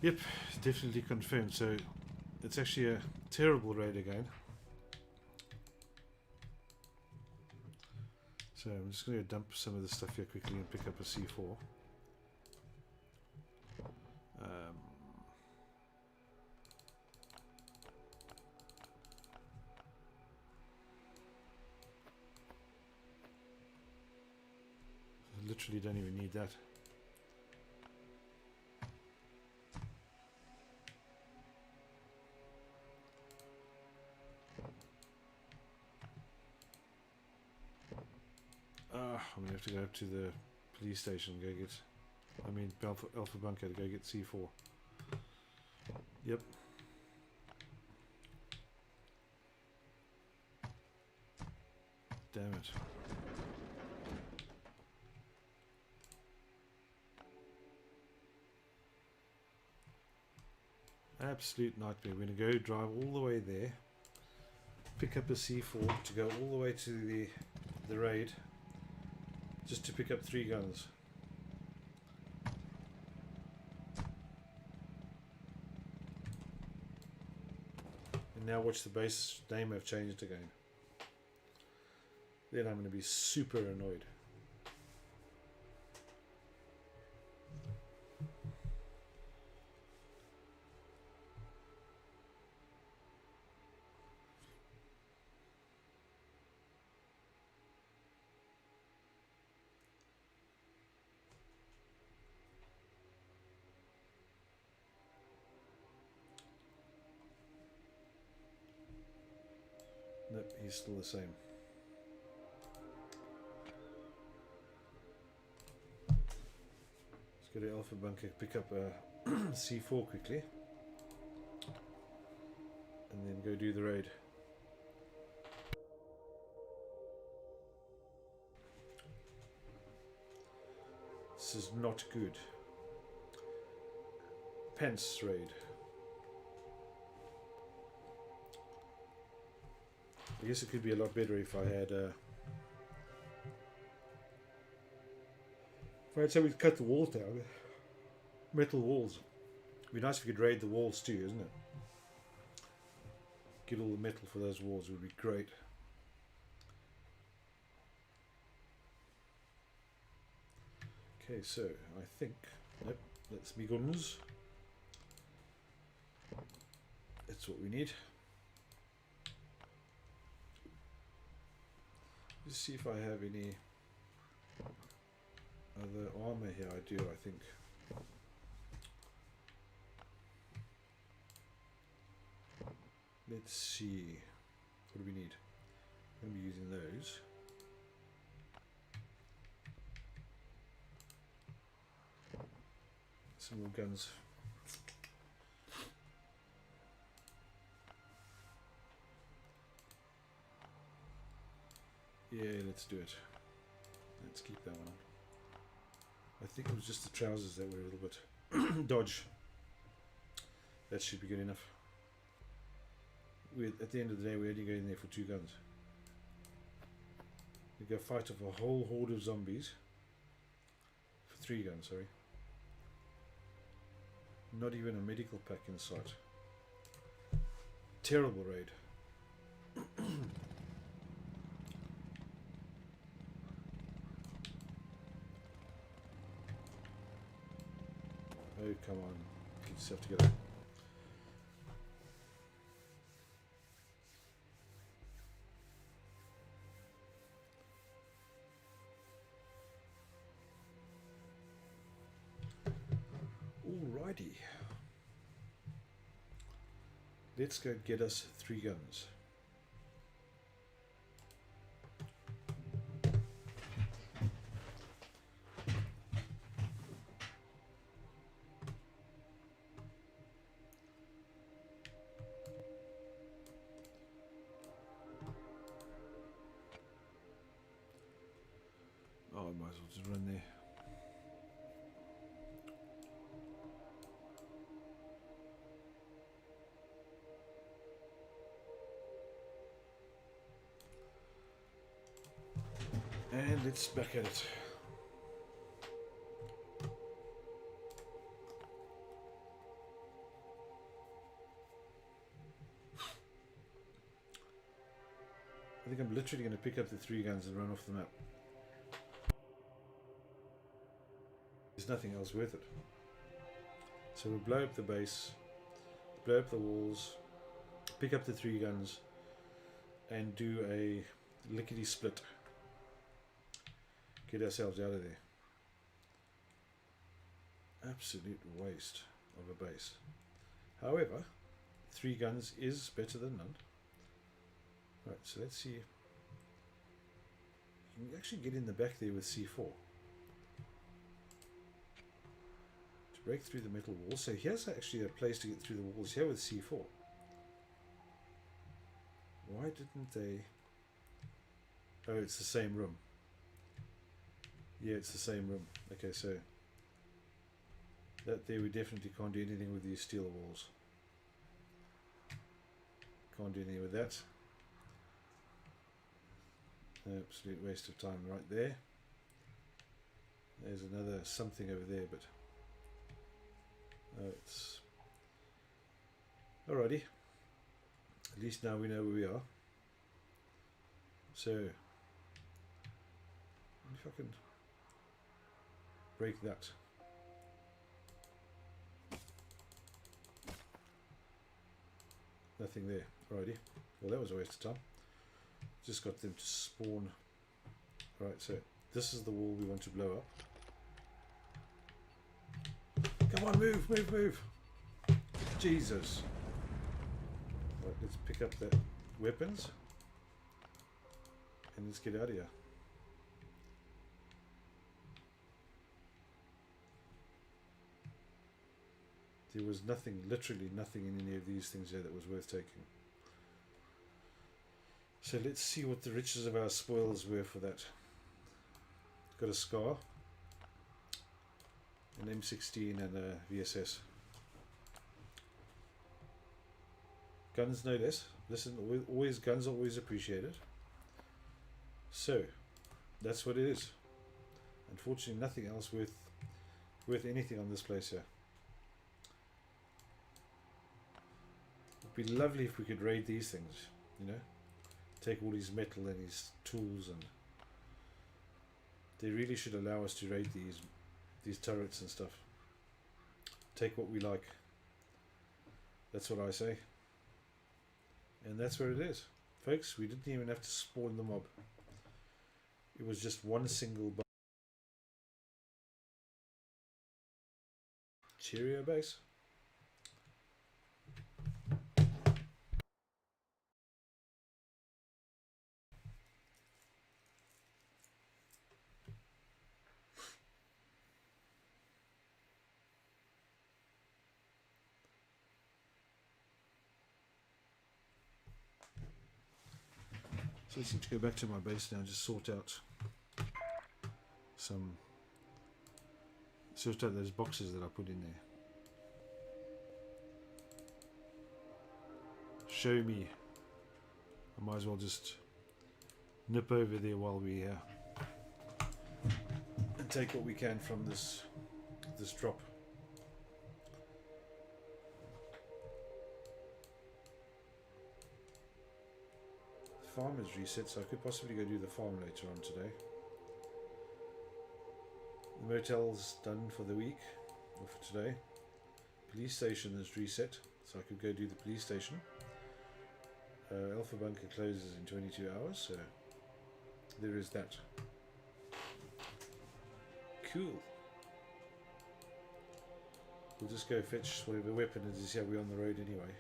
Yep, definitely confirmed. So it's actually a terrible raid again. So I'm just going to dump some of this stuff here quickly and pick up a C4. I literally don't even need that. I'm going to have to go up to the police station and go get... I mean, Alpha Bunker to go get C4. Yep. Damn it. Absolute nightmare. We're going to go drive all the way there, pick up a C4 to go all the way to the raid, just to pick up 3 guns. And now watch the base name have changed again. Then I'm going to be super annoyed. Nope, he's still the same. Let's go to Alpha Bunker, pick up a C4 quickly, and then go do the raid. This is not good. Pence raid. I guess it could be a lot better if I had somebody to cut the walls down. Metal walls. It'd be nice if you could raid the walls too, isn't it? Get all the metal for those walls would be great. Okay, so I think, nope, that's me guns. That's what we need. Let's see if I have any other armor here. I do, I think. Let's see. What do we need? I'm going to be using those. Some more guns. Yeah, let's do it. Let's keep that one on. I think it was just the trousers that were a little bit dodge. That should be good enough. At the end of the day, we're only going there for 2 guns. We go fight off a whole horde of zombies for 3 guns, sorry. Not even a medical pack in sight. Terrible raid. Oh, come on. Get yourself together. Alrighty. Let's go get us 3 guns. Oh, I might as well just run there. And let's back at it. I think I'm literally going to pick up the 3 guns and run off the map. There's nothing else worth it. So we'll blow up the base, blow up the walls, pick up the 3 guns, and do a lickety split. Get ourselves out of there. Absolute waste of a base. However, 3 guns is better than none. Right, so let's see. You can actually get in the back there with C4. To break through the metal wall. So here's actually a place to get through the walls here with C4. Why didn't they... Oh, it's the same room. Yeah, it's the same room. Okay, so... That there we definitely can't do anything with these steel walls. Can't do anything with that. Absolute waste of time right there. There's another something over there, but it's alrighty. At least now we know where we are. So if I can break that. Nothing there. Alrighty. Well, that was a waste of time. Just got them to spawn. Right, so this is the wall we want to blow up. Come on, move, move, move. Jesus. Right, let's pick up the weapons. And let's get out of here. There was nothing, literally nothing in any of these things here that was worth taking. So let's see what the riches of our spoils were for that. Got a SCAR, an M16 and a VSS. Guns no less. Listen, always guns are always appreciated. So that's what it is. Unfortunately, nothing else worth anything on this place here. It'd be lovely if we could raid these things, you know. Take all his metal and his tools, and they really should allow us to raid these turrets and stuff. Take what we like. That's what I say. And that's where it is. Folks, we didn't even have to spawn the mob. It was just one single Cheerio base. So let's need to go back to my base now and just sort out those boxes that I put in there. Show me. I might as well just nip over there while we're here and take what we can from this drop. The farm is reset, so I could possibly go do the farm later on today. The motel's done for the week, or for today. Police station is reset, so I could go do the police station. Alpha bunker closes in 22 hours, so there is that. Cool. We'll just go fetch whatever weapon it is here. We're on the road anyway.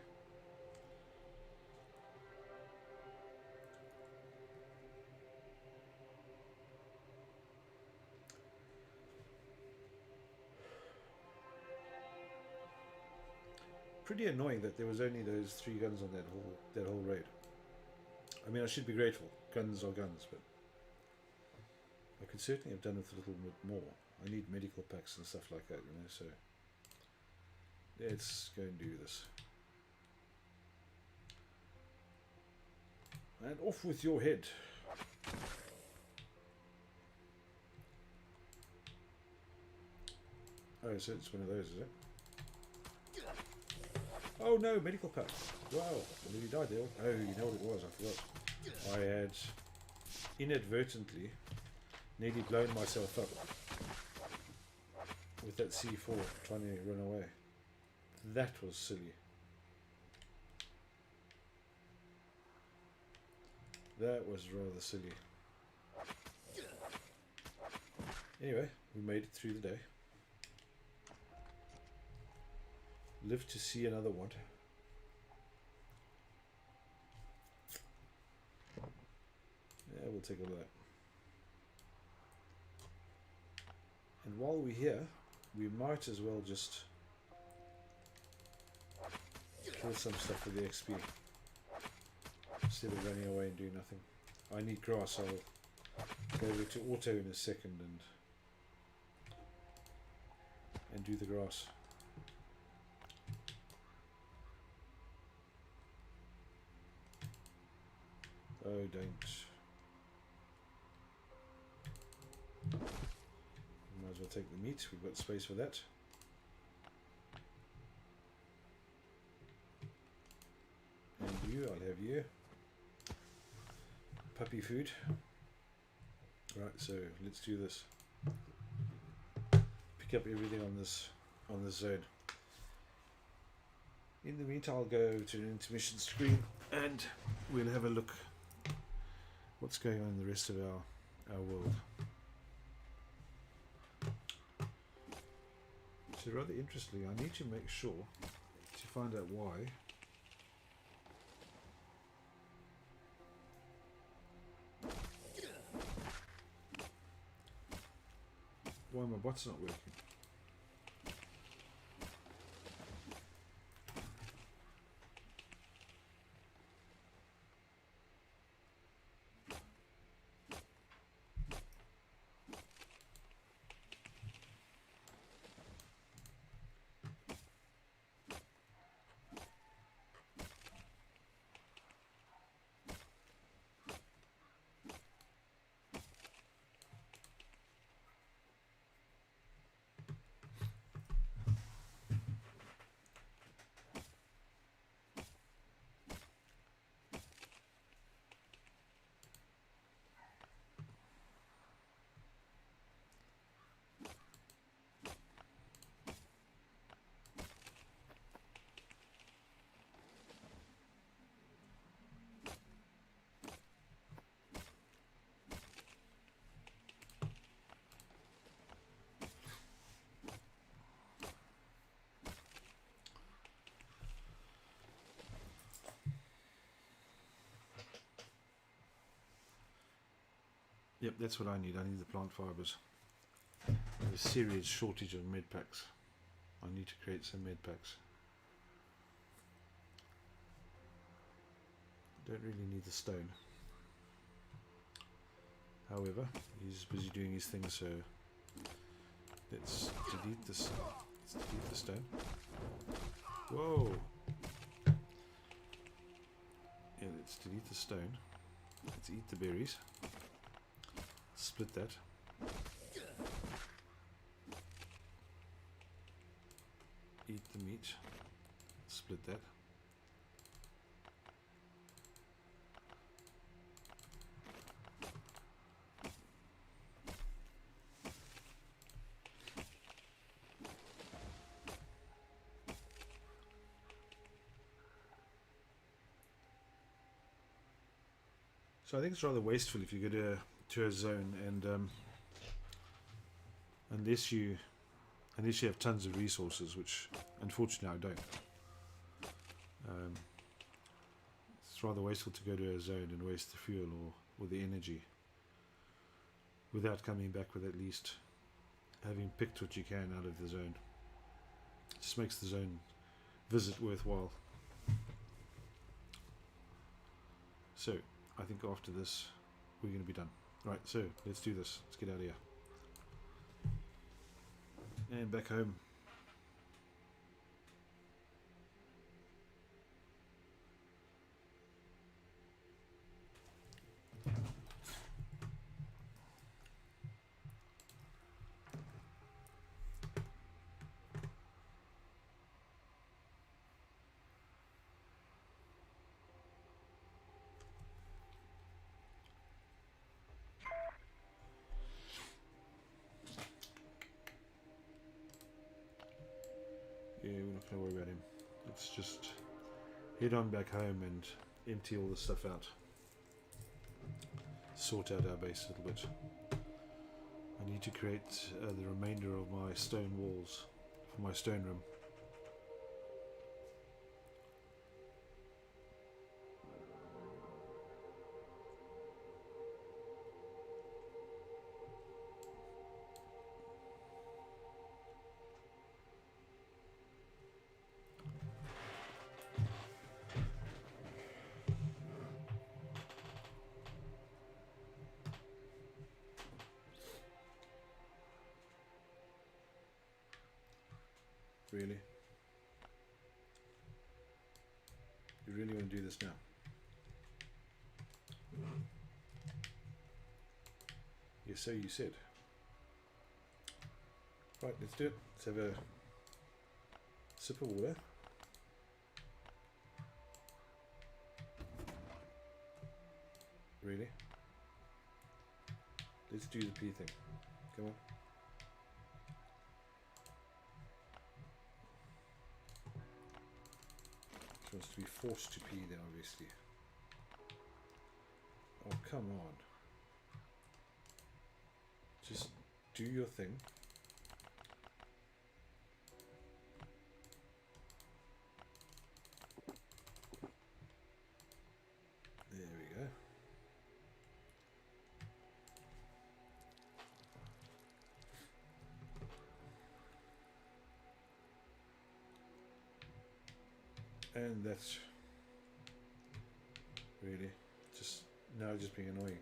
Pretty annoying that there was only those 3 guns on that whole raid. I mean, I should be grateful. Guns are guns, but I could certainly have done with a little bit more. I need medical packs and stuff like that, you know. So let's go and do this. And off with your head. Oh, so it's one of those, is it? Oh no, medical pack. Wow, I nearly died there. Oh, you know what it was, I forgot. I had inadvertently nearly blown myself up with that C4 trying to run away. That was silly. That was rather silly. Anyway, we made it through the day. Lived to see another one. Yeah, we'll take a look. And while we're here, we might as well just kill some stuff with the XP instead of running away and doing nothing. I need grass. I'll go over to auto in a second and do the grass. Oh, don't. Might as well take the meat. We've got space for that. And you, I'll have you. Puppy food. Right, so let's do this. Pick up everything on this zone. In the meantime, I'll go to an intermission screen and we'll have a look what's going on in the rest of our world. So rather interestingly, I need to make sure to find out why my bot's not working. Yep, that's what I need. I need the plant fibers. There's a serious shortage of med packs. I need to create some med packs. Don't really need the stone. However, he's busy doing his thing, so let's delete this. Let's delete the stone. Whoa! Yeah, let's delete the stone. Let's eat the berries. Split that. Eat the meat. Split that. So I think it's rather wasteful if you go to a zone and unless you have tons of resources, which unfortunately I don't. It's rather wasteful to go to a zone and waste the fuel or the energy without coming back with at least having picked what you can out of the zone. It just makes the zone visit worthwhile. So I think after this we're going to be done. Right, so let's do this. Let's get out of here. And back home. Yeah, we're not going to worry about him. Let's just head on back home and empty all the stuff out. Sort out our base a little bit. I need to create the remainder of my stone walls for my stone room. Really? You really want to do this now? Yes, so you said. Right, let's do it. Let's have a sip of water. Really? Let's do the pee thing. Come on. She wants to be forced to pee then, obviously. Oh, come on. Just do your thing. There we go. And that's really just now just being annoying.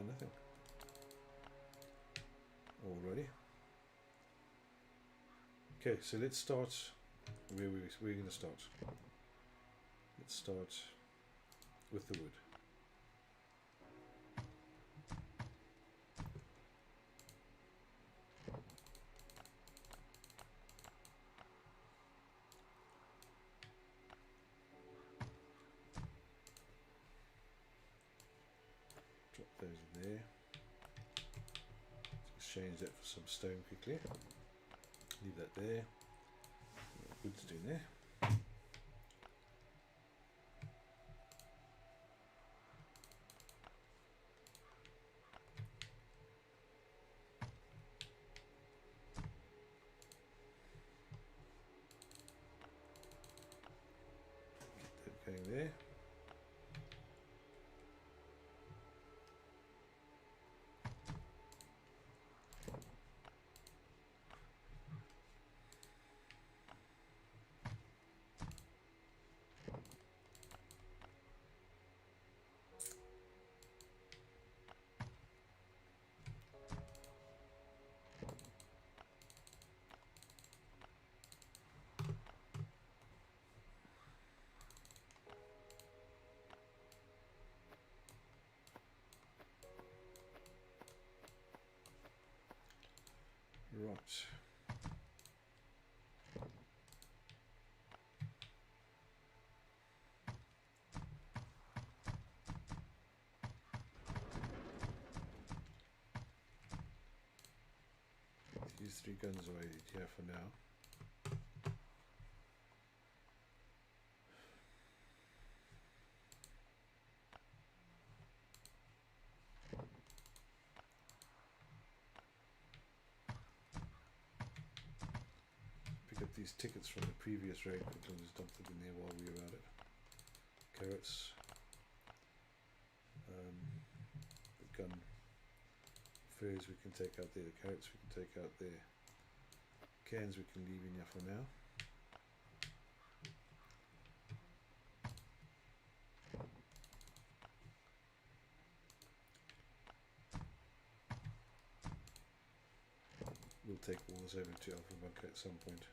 Nothing. Alrighty. Okay, so let's start. Where we're going to start. Let's start with the wood. Drop those in there. Let's exchange that for some stone quickly. Leave that there. Wood's doing there. Get that going there. Right. These 3 guns away here for now. Pick up these tickets from the previous raid, quickly and just dump them in there while we were at it. Carrots. The gun. Furs we can take out there, the carrots we can take out there. Cans we can leave in here for now. We'll take all this over to Alpha Bunker at some point.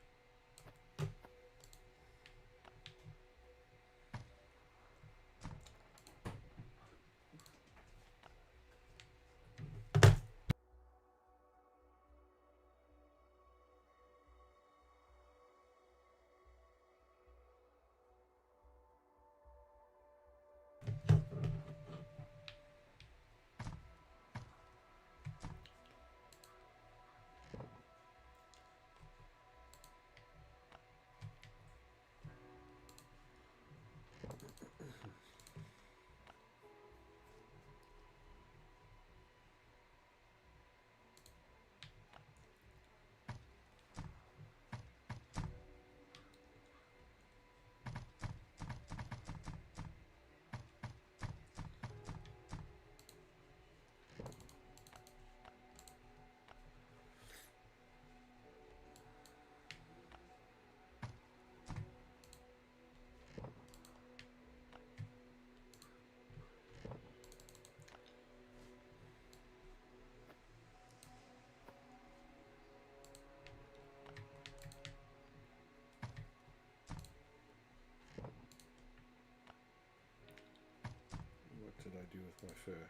do with my fur.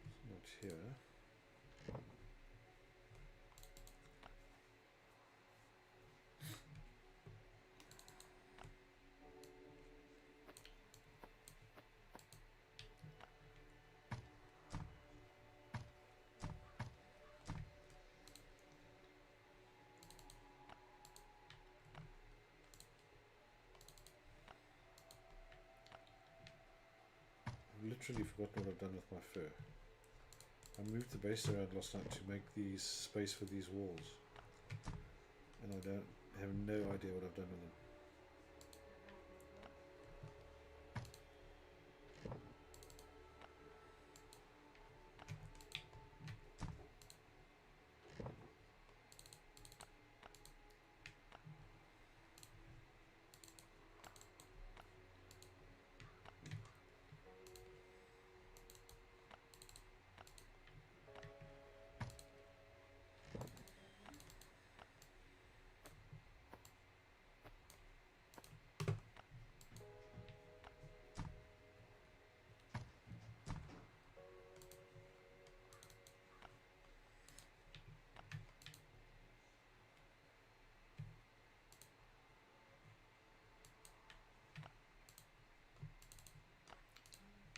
It's not here. Literally forgotten what I've done with my fur. I moved the base around last night to make these space for these walls, and I don't have no idea what I've done with them.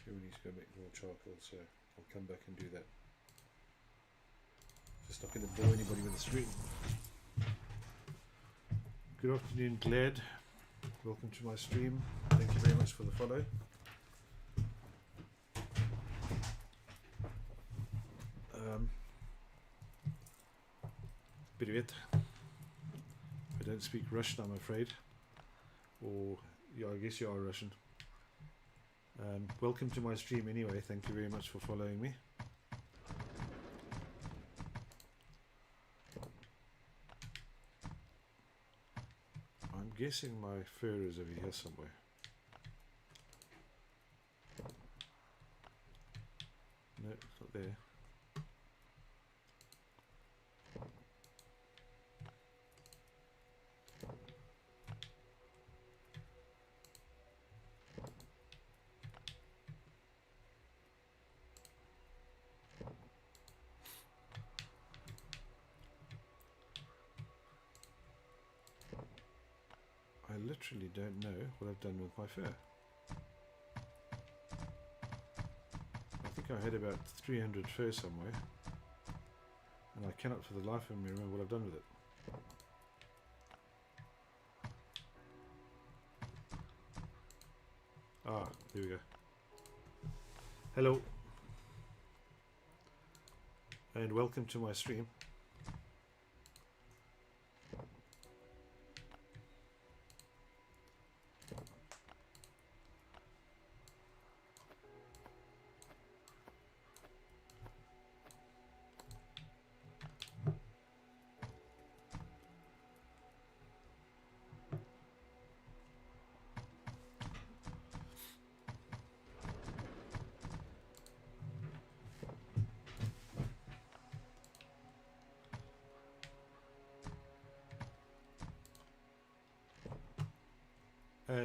We need to go make more charcoal, so I'll come back and do that. Just not going to bore anybody with the stream. Good afternoon, Glad. Welcome to my stream. Thank you very much for the follow. Привет. I don't speak Russian, I'm afraid. Or, yeah, I guess you are Russian. Welcome to my stream anyway. Thank you very much for following me. I'm guessing my fur is over here somewhere. No, it's not there. I literally don't know what I've done with my fur. I think I had about 300 fur somewhere, and I cannot for the life of me remember what I've done with it. Ah, there we go. Hello, and welcome to my stream.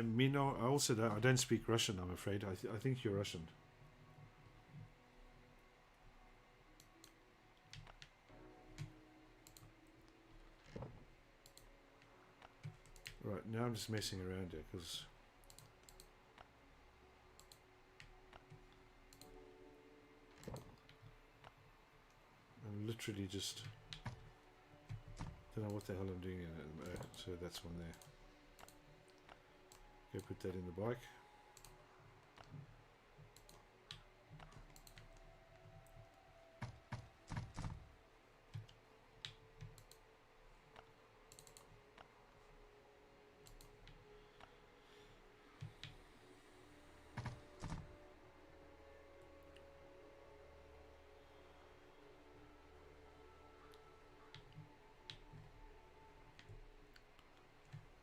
Mino, I don't speak Russian, I'm afraid. I think you're Russian. Right, now I'm just messing around here because I'm literally just don't know what the hell I'm doing in it. So that's one there. Go put that in the bike.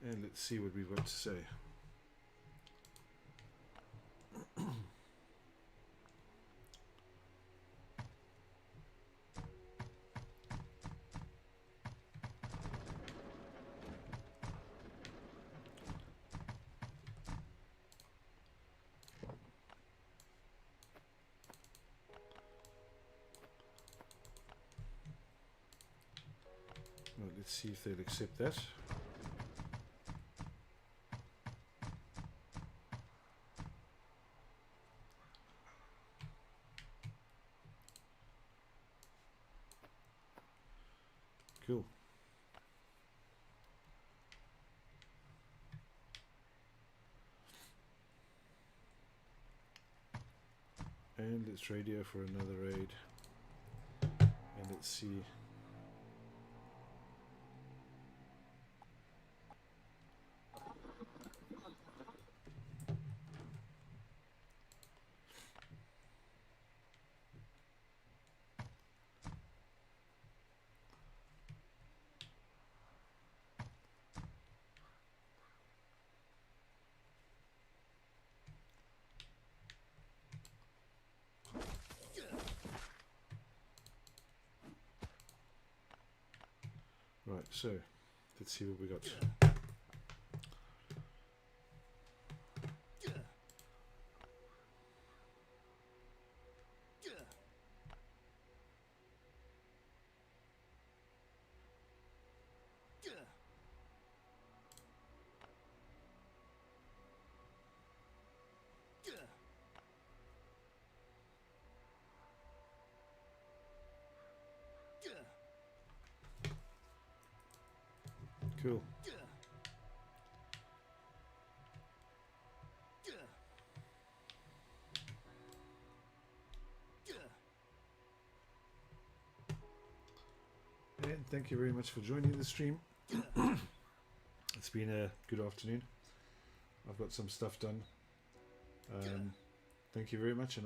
And let's see what we've got to say. see if they'll accept that. Cool. And let's radio for another raid. And let's see. Right, so let's see what we got. Cool. And thank you very much for joining the stream. It's been a good afternoon. I've got some stuff done. Thank you very much, and I'll